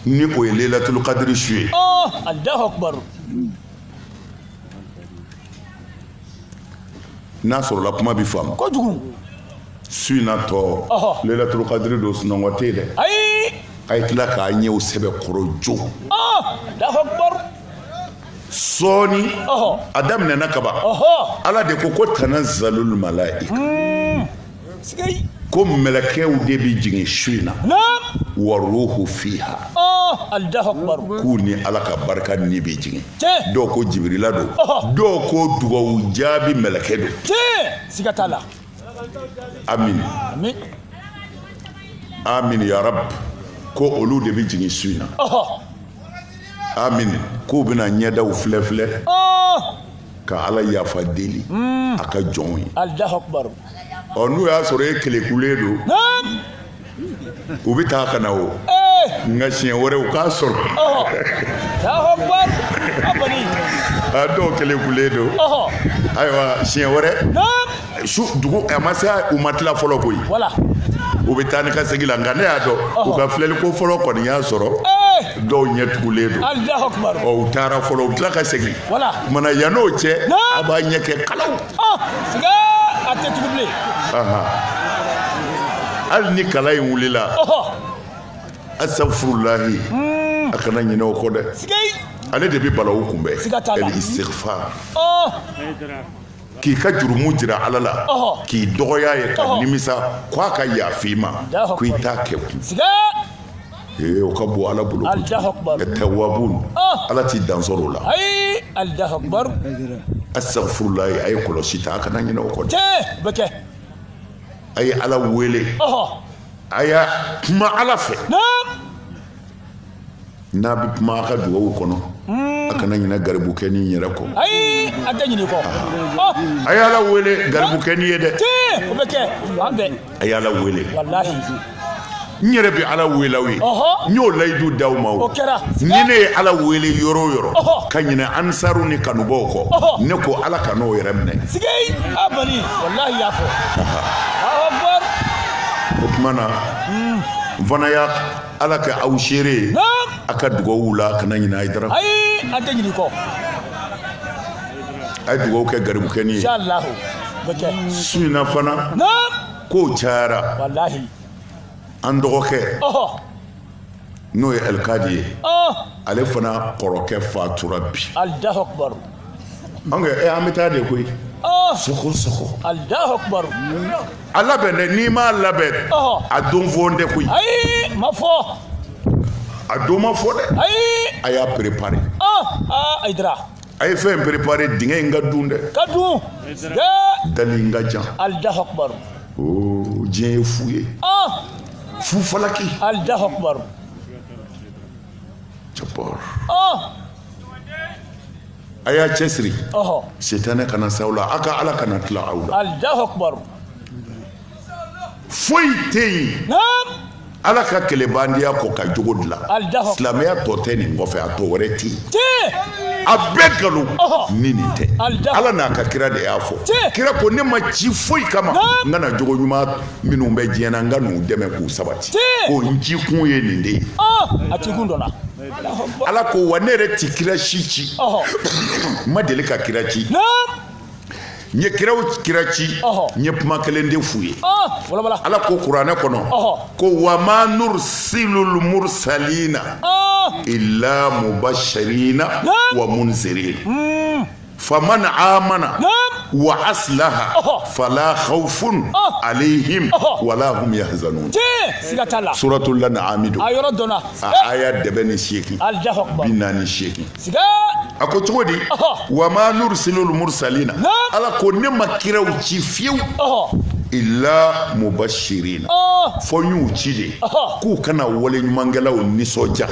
ni o ye Lailatul Qadri su ye n'a sɔrɔla kuma bi faamu su in na tɔ Lailatul Qadri don sunɔgɔ tɛ yen dɛ a ye tila k'a ɲɛw sɛbɛ kɔrɔ jo sɔɔni a daminɛna ka ban Ala de ko tanazzalul malaika ko mɛlɛkɛw de bi jigin su in na wa ruhu fiha k'u ni Ala ka barika ni bɛ jigin dɔw ko Jibirila don dɔw ko dugawu jaabi mɛlɛkɛ don amin amin ya rab ko olu de bɛ jigin su in na amin k'u bɛna ɲɛdaw filɛ filɛ ka Ala yafa deli a ka jɔnw ye n'u y'a sɔrɔ e kelekulen don u bɛ taa ka na o nka siɲɛ wɛrɛ u k'a sɔrɔ a dɔw kelekulen don ayiwa siɲɛ wɛrɛ su dugu a ma se u ma tila fɔlɔ koyi u bɛ taa ni ka segin la nka ne y'a dɔn u ka filɛli ko fɔlɔ kɔni y'a sɔrɔ dɔw ɲɛ tugulen don u taara fɔlɔ u tila ka segin kumana yan'o cɛ a b'a ɲɛ kɛ kalaw hali ni kala in wulila astaghfirullahi a kana ɲinɛ o kɔ dɛ ale de bɛ balawu kunbɛn istighfar k'i ka jurumu jira Ala la k'i dɔgɔya ye ka nimisa k'a ka yafa i ma ko i t'a kɛ kun o ka bon Ala bolo tawwabun Ala t'i dansɔrɔ o la astaghfirullahi a ye kɔlɔsi ta a kana ɲinɛ o kɔ dɛ a ye Ala wele a y'a kuma Ala fɛ n'a bɛ kuma a ka dugawu kɔnɔ a kana ɲinɛ garibukɛ ni yɛrɛ kɔ a ye Ala wele garibukɛ ni ye dɛ a ye Ala wele n yɛrɛ bɛ Ala wele aw ye n y'o layidu d'aw ma o ni ne ye Ala wele yɔrɔ o yɔrɔ ka ɲinɛ ansaru ni kanubaw kɔ ne ko Ala ka n'o yɛrɛ minɛ o tuma na fana y'a ala ka aw seere a ka dugawu la kana ɲinɛ Hayidara ayi an tɛ ɲinɛ kɔ a ye dugawu kɛ garibukɛni ye inshallah bɛ kɛ su in na fana kow cayara wallahi an dɔgɔkɛ n'o ye Alikadi ye ale fana kɔrɔkɛ fatura bi Allahu akbar an bɛ taa de koyi sɔgɔ Allahu akbar a labɛn dɛ n'i m'a labɛn a don fɔ n tɛ koyi ayi ma fɔ a don ma fɔ dɛ ayi a y'a préparé Hayidara a ye fɛn préparé dingɛ in ka dun dɛ ka dun dali in ka jan Allahu akbar diɲɛ ye fu ye fu falaki Allahu akbar jabbar a y'a cɛsiri sitanɛ kana s'aw la a ka ala kana tila aw la Allahu akbar foyi tɛ yen ala ka kɛlɛbandenya kɔ ka jogo dilan silamɛya tɔ tɛ nin kɔfɛ a tɔ wɛrɛ tɛ yen a bɛɛ nkalon ni nin tɛ ala n'a ka kira de y'a fɔ kira ko ne ma ci foyi kama n kana jogo ɲuman minnu bɛ diɲɛ na n ka n'u dɛmɛ k'u sabati ko n ci kun ye nin de ye a ci kun dɔ la ala ko wa ne yɛrɛ ti kira si ci n ma deli ka kira ci n ye kira ci n ye kuma kelen de f'u ye ala ko kuranɛ kɔnɔ ko wa ma nursilul mursalina illa mubashirina wa munzirin faman amana wa aslaha fala khawfun alaihim wala hum yahzanun suratul an'am aya 78 48 a ko cogo di wa ma nursilul mursalina ala ko ne ma kiraw ci fiyewu illa mubashirina fo y'u ci de k'u kana wale ɲumankɛlaw nisɔndiya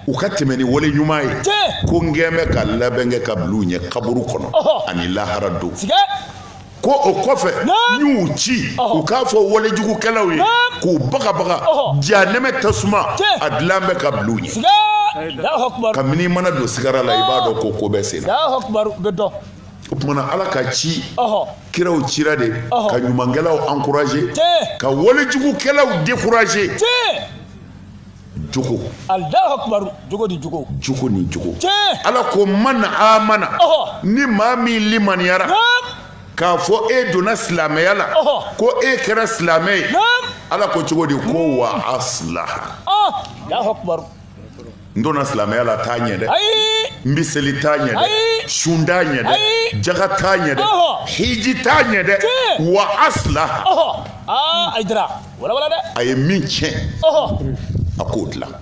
u ka tɛmɛ ni wale ɲuman ye ko n gɛn bɛ ka labɛn kɛ ka bila u ɲɛ kaburu kɔnɔ ani lahara don ko o kɔfɛ y'u ci u k'a fɔ walejugukɛlaw ye k'u bagabaga jahanɛmɛ tasuma a dilan bɛ ka bila u ɲɛ kabini mana don sigara la i b'a dɔn ko ko bɛ sen na o tumana ala ka ci kiraw cira de ka ɲumankɛlaw encourager ka walejugukɛlaw décourager jogo jogo ni jogo ala ko man amana ni maa min limaniyara k'a fɔ e donna silamɛya la ko e kɛra silamɛ ye ala ko cogo di ko wa aslaha n donna silamɛya la t'a ɲɛ dɛ n bɛ seli t'a ɲɛ dɛ sun t'a ɲɛ dɛ jaga t'a ɲɛ dɛ hiji t'a ɲɛ dɛ wa aslaha a ye min tiɲɛ a k'o dilan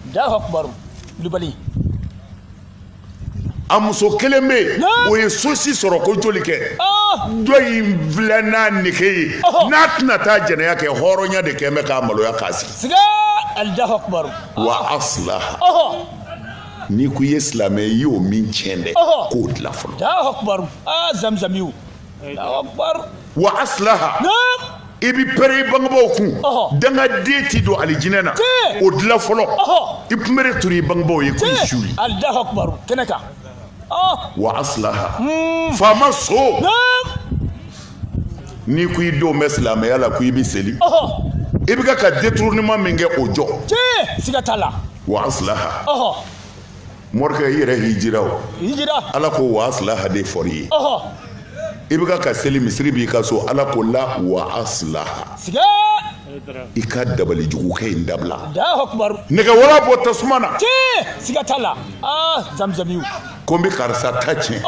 a muso kelen bɛ yen o ye sosi sɔrɔ ko joli kɛ dɔ in filɛ n'a nege ye n'a tɛna taa jɛnɛya kɛ hɔrɔnya de kɛ bɛ k'a maloya k'a sigi wa aslaha n'i ko i ye silamɛ i y'o min tiɲɛ dɛ k'o dilan fɔlɔ wa aslaha i bi pɛrɛ i bangebaaw kun dangaden ti don alijinɛ na o dilan fɔlɔ i kunbɛrɛ turu i bangebaaw ye k'u suli wa aslaha faama so n'i ko i denw bɛ silamɛya la ko i bɛ seli i bɛ ka détournement min kɛ o jɔ wa aslaha morikɛ i yɛrɛ hijira o ala ko wa aslaha de fɔr'i ye i bɛ ka seli misiri b'i ka so ala ko la wa aslaha i ka dabali jugukɛ in dabila nɛgɛwala bɔ tasuma na ko n bɛ karisa ta tiɲɛ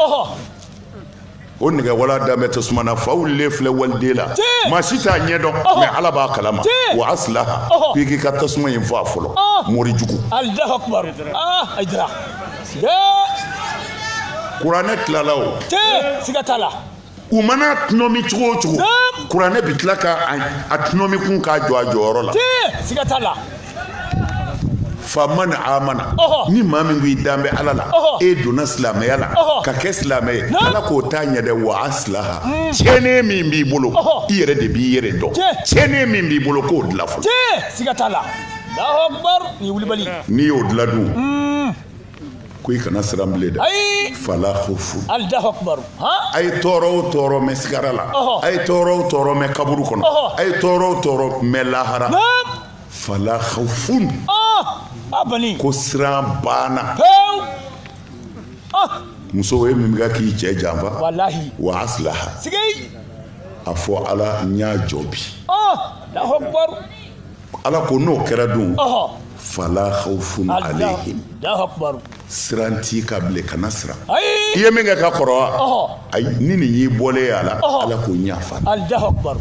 o nɛgɛwala danbɛ tasuma na fa wulilen filɛ waliden la maa si t'a ɲɛ dɔn mɛ ala b'a kalama wa aslaha k'i k'i ka tasuma in fɔ a fɔlɔ mori jugu kuranɛ tilala o u mana tɔnɔmi cogo o cogo kuranɛ bɛ tila ka a tɔnɔmi kun k'a jɔ a jɔyɔrɔ la faman amana ni maa min ko i dan bɛ ala la e donna silamɛya la ka kɛ silamɛ ye ala k'o t'a ɲɛ dɛ wa aslaha tiɲɛni min b'i bolo i yɛrɛ de b'i yɛrɛ dɔn tiɲɛni min b'i bolo k'o dilan fɔlɔ n'i y'o dilan dun ko i kana siran bilen dɛ fala khawfu a ye tɔɔrɔ o tɔɔrɔ mɛn sigara la a ye tɔɔrɔ o tɔɔrɔ mɛn kaburu kɔnɔ a ye tɔɔrɔ o tɔɔrɔ mɛn lahara fala khawfun abani ko siran bana muso ye min ga k'i cɛ janfa wallahi wa aslaha sigay a fɔ ala nya jobi Allahu akbar ala ko n'o kɛra dun fala khawfun alayhim Allahu akbar siranti ka bile kana siran ay i ye min kɛ ka kɔrɔ wa ayi ni nin y'i bɔlen ye a la ala k'o ɲafa Allahu akbar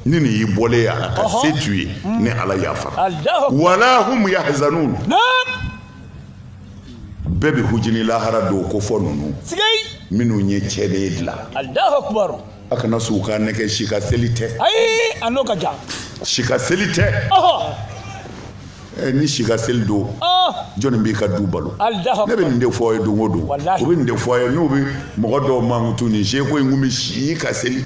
ni nin y'i bɔlen ye a la ka se t'u ye ni ala yafara wala hum yahzanun bɛɛ bɛ hujini lahara don ko fɔ ninnu minnu ye cɛden dilan Allahu akbar a kana su ka nɛgɛ si ka seli tɛ ayi ano ka ja si ka seli tɛ ni si ka seli don jɔnni b'i ka du balo ne bɛ nin de fɔ ye don o don u bɛ nin de fɔ ye n'u bɛ mɔgɔ dɔw mankutu nin seko in kun bɛ si ka seli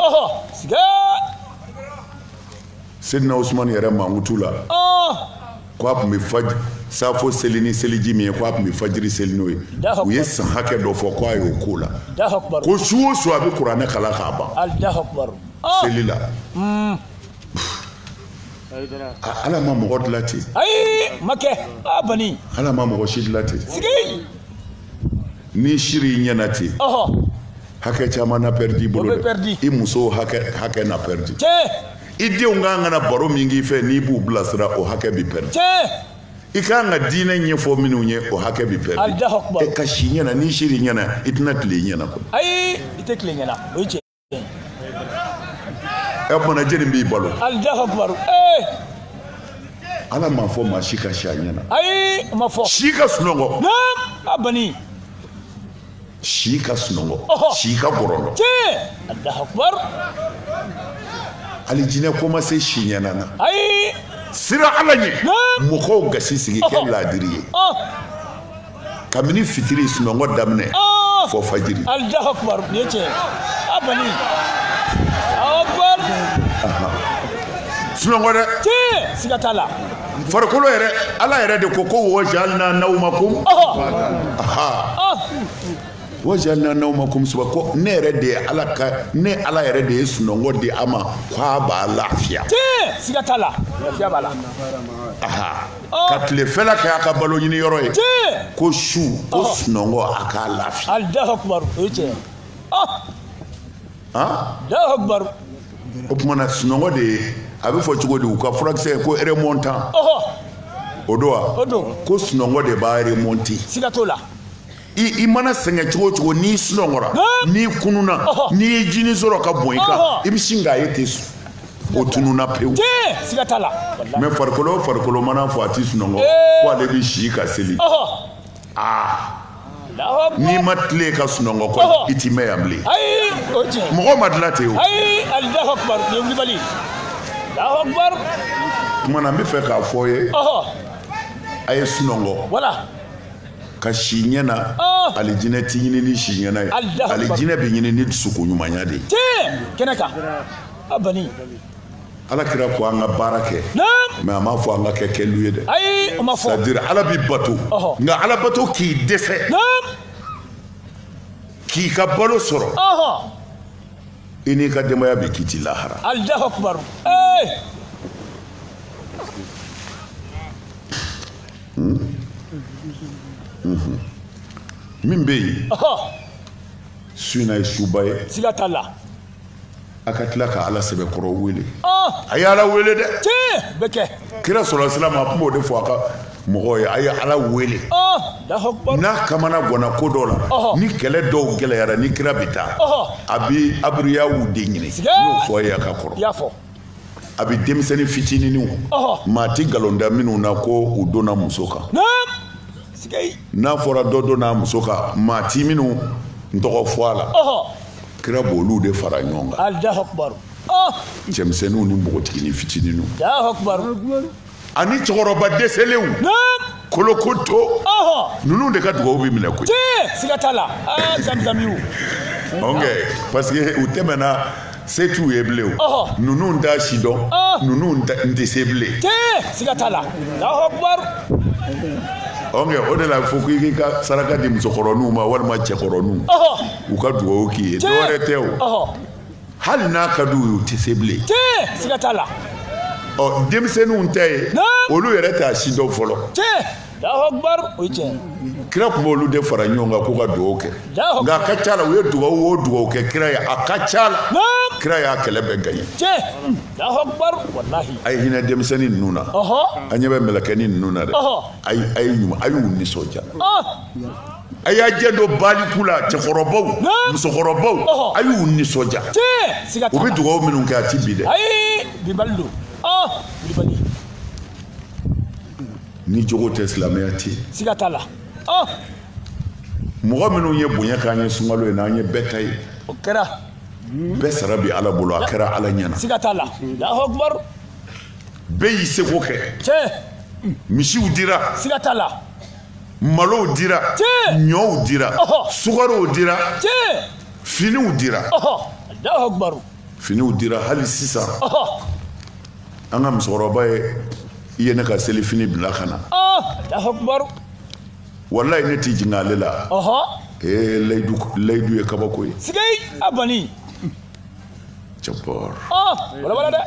Seydina Usmani yɛrɛ mankutu la ko a tun bɛ safo seli ni seliji min ye ko a tun bɛ fajiri seli n'o ye u ye san hakɛ dɔ fɔ ko a y'o ko la ko su o su a bɛ kuranɛ kalan k'a ban seli la ala ma mɔgɔ dilan ten ayi makɛ bani ala ma mɔgɔ si dilan ten ni siri i ɲɛna ten hakɛ caman na pɛridi i bolo dɛ i musow hakɛ na pɛridi i denw ka kan ka baro min k'i fɛ n'i b'u bilasira o hakɛ bɛ pɛridi i ka kan ka diinɛ ɲɛfɔ minnu ye o hakɛ bɛ pɛridi ka si ɲɛna n'i siri ɲɛna i tɛna tile ɲɛna koyi ayi i tɛ tile ɲɛna o ye tiɲɛ kumana jeli b'i balo Allahu akbar ala m'a fɔ maa si ka si a ɲɛna ayi ma fɔ si ka sunɔgɔ bani si ka sunɔgɔ si ka bɔrɔndɔ Allahu akbar hali jinɛ commencé si ɲɛna na ayi sira ala ɲɛ mɔgɔw gasi sigi kɛ laadiri ye kabini fitiri sunɔgɔ daminɛ fɔ fajiri Allahu akbar ni ye tiɲɛ bani akbar sunɔgɔ dɛ siga t'a la farikolo yɛrɛ ala yɛrɛ de ko wajalna nawmakum wajalna nawmakum suba ko ne yɛrɛ de ye ala yɛrɛ de ye sunɔgɔ di a ma k'a b'a lafiya siga t'a la lafiya b'a la ka tilefɛla kɛ a ka balo ɲini yɔrɔ ye ko su ko sunɔgɔ a k'a lafiya Allahu akbar o ye tiɲɛ Allahu akbar o tumana sunɔgɔ de ye a bɛ fɔ cogo di u ka furakisɛ ko remontant o don wa ko sunɔgɔ de b'a remonter siga t'o la i mana sɛgɛn cogo o cogo n'i sunɔgɔra n'i kununa n'i ye jini sɔrɔ ka bɔn i kan i bɛ sin k'a ye ten su o tununa pewu siga t'a la mais farikolo mana fɔ a ti sunɔgɔ ko ale bɛ si ka seli n'i ma tile ka sunɔgɔ kɔ i ti mɛn yan bilen mɔgɔ ma dilan ten o Allahu akbar ni wulibali Allahu akbar kumana n bɛ fɛ k'a fɔ ye a ye sunɔgɔ ka si ɲɛna alijinɛ ti ɲini ni si ɲɛna ye alijinɛ bɛ ɲini ni dusukun ɲumanya de ye kɛnɛ kan bani ala kira ko an ka baara kɛ mais a m'a fɔ an ka kɛ kɛlu ye dɛ ayi o ma fɔ c'est à dire ala bi bato nka ala bato k'i dɛsɛ k'i ka balo sɔrɔ i n'i ka denbaya bɛ k'i ti lahara Allahu akbar min bɛ yen su in na ye suba ye siga t'a la a ka tila ka ala sɛbɛkɔrɔ wele a ye ala wele dɛ bɛ kɛ kira sɔrɔ silamɛ a tun b'o de fɔ a ka mɔgɔw ye a ye ala wele n'a kamana gɔnna ko dɔ la ni kɛlɛ dɔw gɛlɛyara ni kira bɛ taa a bɛ abiriyawu de ɲini n'o fɔ ye a ka kɔrɔ a bɛ denmisɛnnin fitininw maa ti nkalonda minnu na ko u donna muso kan n'a fɔra dɔ donna muso kan maa ti minnu tɔgɔ fɔ a la kira b'olu de fara ɲɔgɔn kan cɛmisɛnninw ni npogotiginin fitininw ani cɛkɔrɔba dɛsɛlenw kolokoto ninnu de ka dugawu bɛ minɛ koyi siga t'a la zamzamiw parce que u tɛmɛna se t'u ye bilen o ninnu t'a si dɔn ninnu n tɛ se bilen siga t'a la Allahu akbar o de la fo k'i ka saraka di musokɔrɔninw ma walima cɛkɔrɔninw u ka dugawu k'i ye dɔwɛrɛ tɛ o hali n'a ka d'u ye u tɛ se bilen siga t'a la ɔ denmisɛnninw tɛ ye olu yɛrɛ t'a si dɔn fɔlɔ Allahu Akbar o ye tiɲɛ kira tun b'olu de fara ɲɔgɔn kan k'u ka dugawu kɛ nka a ka ca la u ye dugawu o dugawu kɛ kira ye a ka ca la kira y'a kɛlɛ bɛɛ gaɲɛ Allahu Akbar wallahi a ye hinɛ denmisɛnnin ninnu na an ɲɛ bɛ mɛlɛkɛnin ninnu na dɛ a y'u nisɔndiya a y'a jɛ don baaliku la cɛkɔrɔbaw musokɔrɔbaw a y'u nisɔndiya u bɛ dugawu minnu kɛ a ti bi dɛ bibali don bibali ni jogo tɛ silamɛya tɛ siga t'a la mɔgɔ minnu ye bonya k'an ye sunkalo ye n'an ye bɛɛ ta ye o kɛra bɛɛ sara bi ala bolo a kɛra ala ɲɛna siga t'a la Allahu Akbar bɛɛ y'i seko kɛ misiw dira siga t'a la malow dira ɲɔw dira sukarow dira finiw dira Allahu Akbar finiw dira hali sisan an ka musokɔrɔba ye i ye ne ka selifini bila ka na Allahu Akbar wallahi ne t'i jigin ale la layidu ye kabako ye sigei a bani jabbar wala dɛ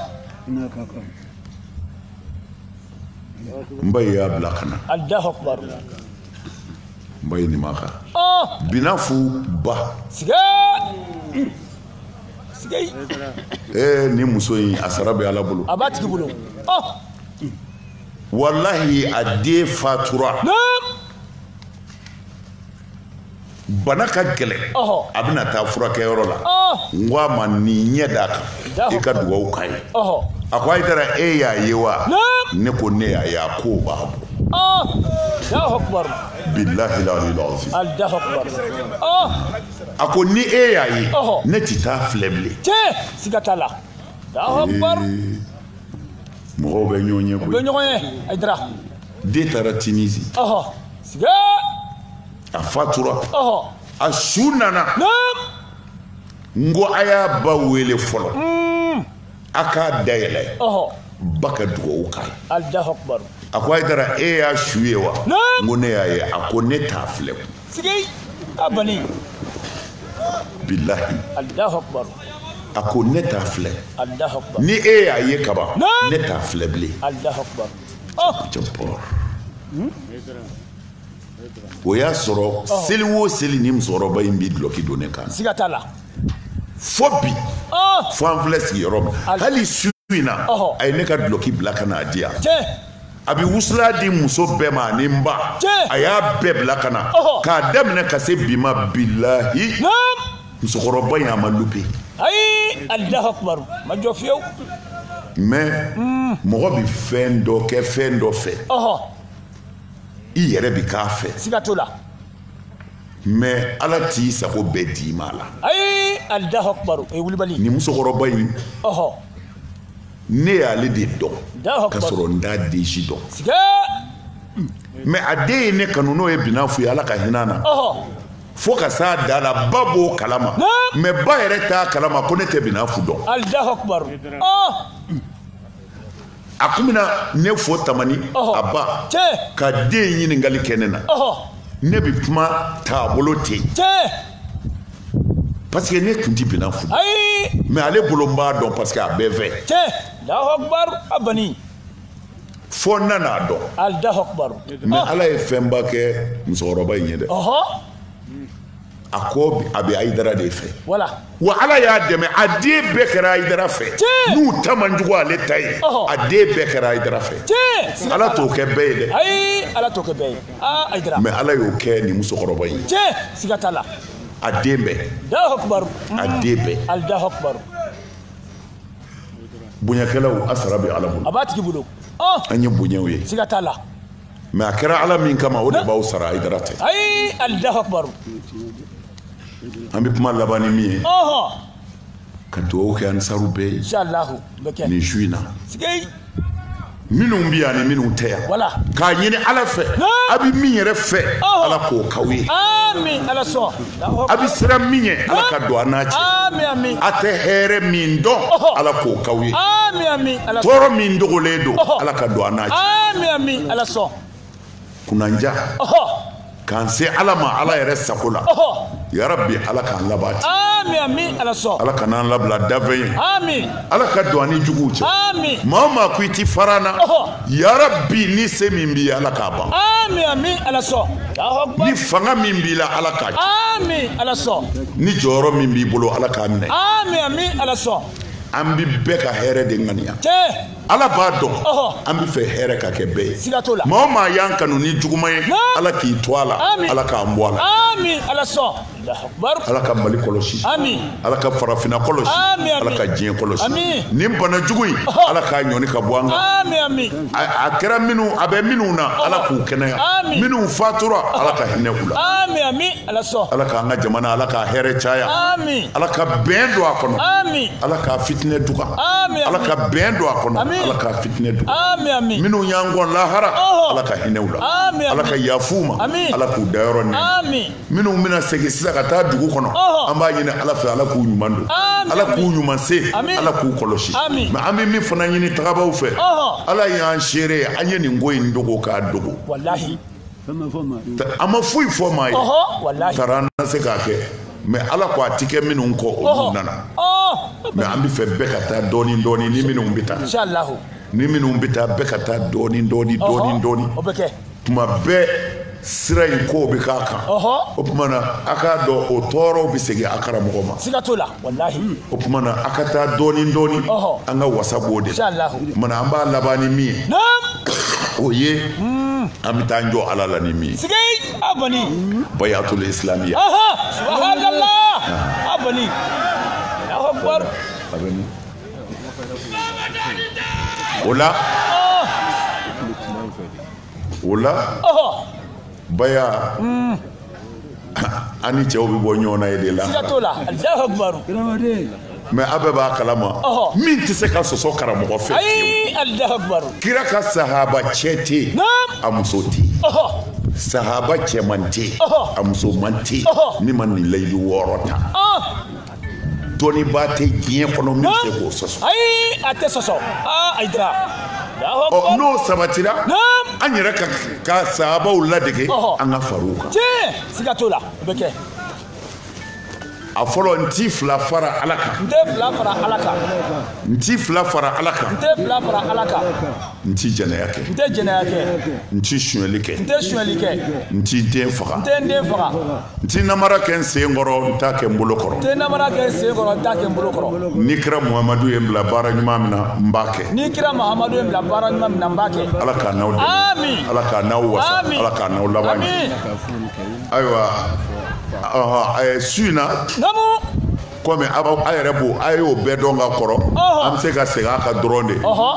n ba ye y'a bila ka na Allahu Akbar n ba ye nin ma kan binafu ba sigei nin muso in a sara bɛ ala bolo a b'a tigi bolo wallahi a den fatura bana ka gɛlɛn a bɛna taa furakɛyɔrɔ la n ko a ma nin ɲɛ d'a kan i ka dugawu k'a ye a ko Hayidara e y'a ye wa ne ko ne y'a ye a ko b'a bɔ Allahu Akbar billahi al-azim Allahu Akbar a ko ni e y'a ye ne tɛ taa filɛ bilen siga t'a la Allahu Akbar mɔgɔw bɛ ɲɔgɔn ye koyi u bɛ ɲɔgɔn ye Hayidara den taara Tunizi siga a fatura a su nana n ko a y'a ba wele fɔlɔ a k'a dayɛlɛ ba ka dugawu k'a ye Allahu Akbar a ko Hayidara e y'a su ye wa n ko ne y'a ye a ko ne t'a filɛ sigei a bani billahi Allahu Akbar a ko ne t'a filɛ Allahu Akbar ni e y'a ye kaban ne t'a filɛ bilen Allahu Akbar jabbar o y'a sɔrɔ seli o seli ni musokɔrɔba in b'i dulɔki don ne kan siga t'a la fo bi fo an filɛ sigiyɔrɔ min hali su in na a ye ne ka dulɔki bila ka n'a di yan a bɛ wusula di muso bɛɛ ma ani n ba a y'a bɛɛ bila ka na k'a daminɛ ka se bi ma bilahi musokɔrɔba in a ma lupe ayi Allahu Akbar ma jɔ fiyewu mais mɔgɔ bɛ fɛn dɔ kɛ fɛn dɔ fɛ i yɛrɛ bi k'a fɛ siga t'o la mais ala t'i sago bɛɛ d'i ma la ayi Allahu Akbar o ye wulibali ni musokɔrɔba in ne y'ale de dɔn ka sɔrɔ n t'a densi dɔn siga mais a den ye ne kanu n'o ye binafu ye ala ka hinɛ na fo ka s'a da la ba b'o kalama mais ba yɛrɛ t'a kalama ko ne tɛ binafu dɔn Allahu Akbar a kun bɛna ne fo tamani a ba ka den ɲininkali kɛ ne na ne bɛ kuma taabolo ten parce que ne tun tɛ binafu dɔn mais ale bolo n b'a dɔn parce que a bɛɛ fɛ Allahu Akbar a bani fo n nan'a dɔn Allahu Akbar mais ala ye fɛnba kɛ musokɔrɔba in ye dɛ a ko a bɛ Hayidara de fɛ wa ala y'a dɛmɛ a den bɛɛ kɛra Hayidara fɛ n'u ta man jugu ale ta ye a den bɛɛ kɛra Hayidara fɛ ala t'o kɛ bɛɛ ye dɛ ayi ala t'o kɛ bɛɛ ye Hayidara mais ala y'o kɛ nin musokɔrɔba in ye siga t'a la a den bɛɛ Allahu Akbar a den bɛɛ Allahu Akbar bonyakɛlaw a sara bɛ ala bolo a b'a tigi bolo an ye bonyaw ye siga t'a la mais a kɛra ala min kama o de b'aw sara Hayidara tɛ ayi Allahu Akbar an bɛ kuma laban ni min ye ka dugawu kɛ ansaru bɛɛ ye inshallah nin su in na sigei minnu bi yan ni minnu tɛ yan k'a ɲini ala fɛ a bɛ min yɛrɛ fɛ ala k'o k'aw ye amin ala sɔn a bɛ siran min ye ala ka don a n'a cɛ amin a tɛ hɛrɛ min dɔn ala k'o k'aw ye amin ala tɔɔrɔ min dogolen don ala ka don a n'a cɛ amin ala sɔn kunanja k'an se ala ma ala yɛrɛ sago la ya rabbi ala k'an labati Amin amin ala sɔn. ala kana an labila dafɛn ye Amin. ala ka don an ni juguw cɛ Amin. maa o maa ko i ti farana ya rabbi ni se min b'i ye ala k'a ban Amin amin ala sɔn. ni fanga min b'i la ala k'a ci Amin ala sɔn. ni jɔyɔrɔ min b'i bolo ala k'a minɛ Amin amin ala sɔn. an bi bɛɛ ka hɛrɛ de ŋaniya Cɛ. ala b'a dɔn an bi fɛ hɛrɛ ka kɛ bɛɛ ye Siga t'o la. maa o maa y'an kanu ni juguman ye ala k'i to a la Amin. ala k'an bɔ a la Amin ala sɔn. ala ka mali kɔlɔsi Amin. ala ka farafinna kɔlɔsi Amin, amin. ala ka diɲɛ kɔlɔsi Amin. nin bana jugu in ala k'a ɲɔni ka bɔ an kan Amin amin. a kɛra minnu a bɛ minnu na ala k'u kɛnɛya Amin. minnu fatura ala ka hinɛ u la Amin amin ala sɔn. ala k'an ka jamana ala ka hɛrɛ caya Amin. ala ka bɛn don a kɔnɔ Amin. ala ka fitinɛ duga Amin. ala ka bɛn don a kɔnɔ Amin. ala ka fitinɛ duga Amin amin. minnu y'an gɔn lahara Ɔhɔ. ala ka hinɛ u la Amin, ala amin. ka yafu ma Amin. ala k'u dayɔrɔ nɛɛmɛ Amin. minnu bɛna segin sisan ka taa dugu kɔnɔ Ɔhɔ. an b'a ɲini ala fɛ ala k'u ɲuman don Amin, ala k'u amin. ɲuman se Amin. ala k'u kɔlɔsi Amin. mɛ an bɛ min fana ɲini tagabaw fɛ Ɔhɔ. ala y'an seere ye an ye nin ko in dogo k'a dogo Wallahi. a ma foyi fɔ maa ye Ɔhɔ. Wallahi. tara an na se k'a kɛ mɛ ala ko a ti kɛ minnu kɔ olu nana mɛ an bɛ fɛ bɛɛ ka taa dɔɔni dɔɔni ni minnu bɛ taa Inshallah. ni minnu bɛ taa bɛɛ ka taa dɔɔni dɔɔni dɔɔni dɔɔni O bɛ kɛ. tuma bɛɛ sira in kow bɛ k'a kan Ɔhɔ. o tuma na a k'a dɔn o tɔɔrɔw bɛ segin a karamɔgɔ ma Siga t'o la. Wallahi. o tuma na a ka taa dɔɔni dɔɔni Ɔhɔ. an ka wasa b'o de la Inshallah. o tuma na an b'a laban ni min ye Naam. o ye an bɛ taa jɔ ala la ni min ye Siga abani. bayatul islamiya Aha. Subhanallah. Abani. Allahu akbar. o la Ɔhɔ. baya an ni cɛw bɛ bɔ ɲɔgɔn na ye de la Siga t'o la. Allahu akbar. mɛ a bɛɛ b'a kalama Ɔhɔ. min tɛ se ka sɔsɔ karamɔgɔ fɛ Ayi. Allahu akbar. kira ka sahaba cɛ tɛ yen Naam. a muso tɛ yen Ɔhɔ. sahaba cɛman tɛ yen Ɔhɔ. a muso man tɛ yen Ɔhɔ. ni ma nin layidu wɔɔrɔ ta dɔnnibaa tɛ diɲɛ kɔnɔ min bɛ se k'o sɔsɔ Ayi. A tɛ sɔsɔ. Aidara. Allahu ɔ akbar. n'o sabatira Naam. an yɛrɛ ka sahabaw ladege Ɔhɔ. an ka far'u kan Tiɲɛ. Siga t'o la. O bɛ kɛ. a fɔlɔ n t'i fila fara ala kan N tɛ fila fara Ala kan. n t'i fila fara ala N kan tɛ fila fara Ala kan. n t'i jɛnɛya kɛ N tɛ jɛnɛya kɛ. n t'i sonyɛli kɛ N tɛ sonyɛli kɛ. n t'i den N faga tɛ n den faga. n t'i namara kɛ n sen kɔrɔ n t'a kɛ n bolo kɔrɔ N tɛ namara kɛ n sen kɔrɔ n t'a kɛ n bolo kɔrɔ. ni kira muhamadu ye n bila baara ɲuman min na n b'a kɛ Ni kira Mahamadu ye n bila baara ɲuman min na n b'a kɛ. ala k'a n'aw dɛmɛ Amin. ala k'a n'aw wasa Amin. ala k'a n'aw laban ɲɛ Amin. ayiwa su in na Namu. komi a yɛrɛ b'o a y'o bɛɛ dɔn ka kɔrɔ an bɛ se ka segin a kan dɔrɔn de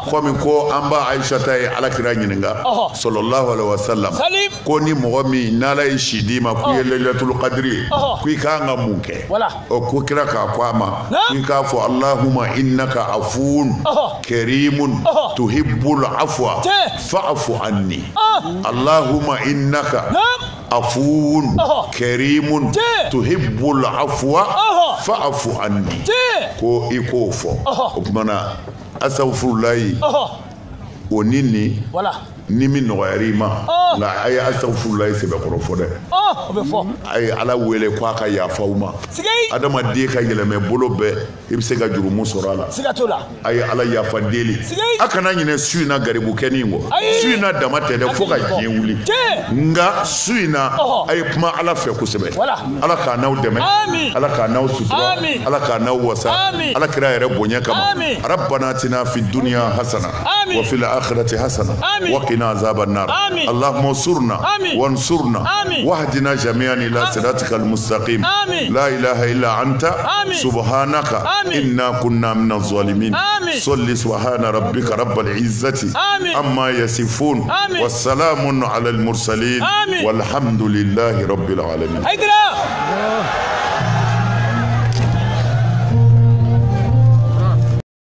komi ko an ba ayisata ye alakira ɲininka sɔlɔlahu alaihi wasallam Salim. ko ni mɔgɔ min n'ala ye si d'i ma k'i ye lailatul qadri ye ko i k'an ka mun kɛ Wala. ko kira k'a fɔ a ma ko i k'a fɔ allahumma innaka afuun karimun tuhibbul afwa fa'fu anni allahumma innaka afuun karimun tuhibbul afwa fa'fu anni ko i k'o fɔ o kumana asafurulayi o ni nin ni min nɔgɔyara i ma nka a ye asafurulayi sɛbɛkɔrɔ fɔ dɛ o bɛ fɔ a ye ala wele ko a ka yafa aw ma adamaden ka yɛlɛmɛ bolo bɛɛ i bɛ se ka jurumu sɔrɔ a la siga t'o la a ye ala yafa deli a kana ɲinɛ su in na garibu kɛnin kɔ su in na dama tɛ dɛ fo ka diɲɛ wuli nka su in na a ye kuma ala fɛ kosɛbɛ ala k'a n'aw dɛmɛ ala k'a n'aw sutura ala k'a n'aw wasa ala kira yɛrɛ bonya kama rabbana atina fi dunya hasana wa fil akhirati hasana wa qina azaban nar allahumma انصرنا وانصرنا واهدنا جميعا الى صراطك المستقيم لا اله الا انت سبحانك انا كنا من الظالمين صل سبحان ربك رب العزه عما يصفون والسلام على المرسلين والحمد لله رب العالمين.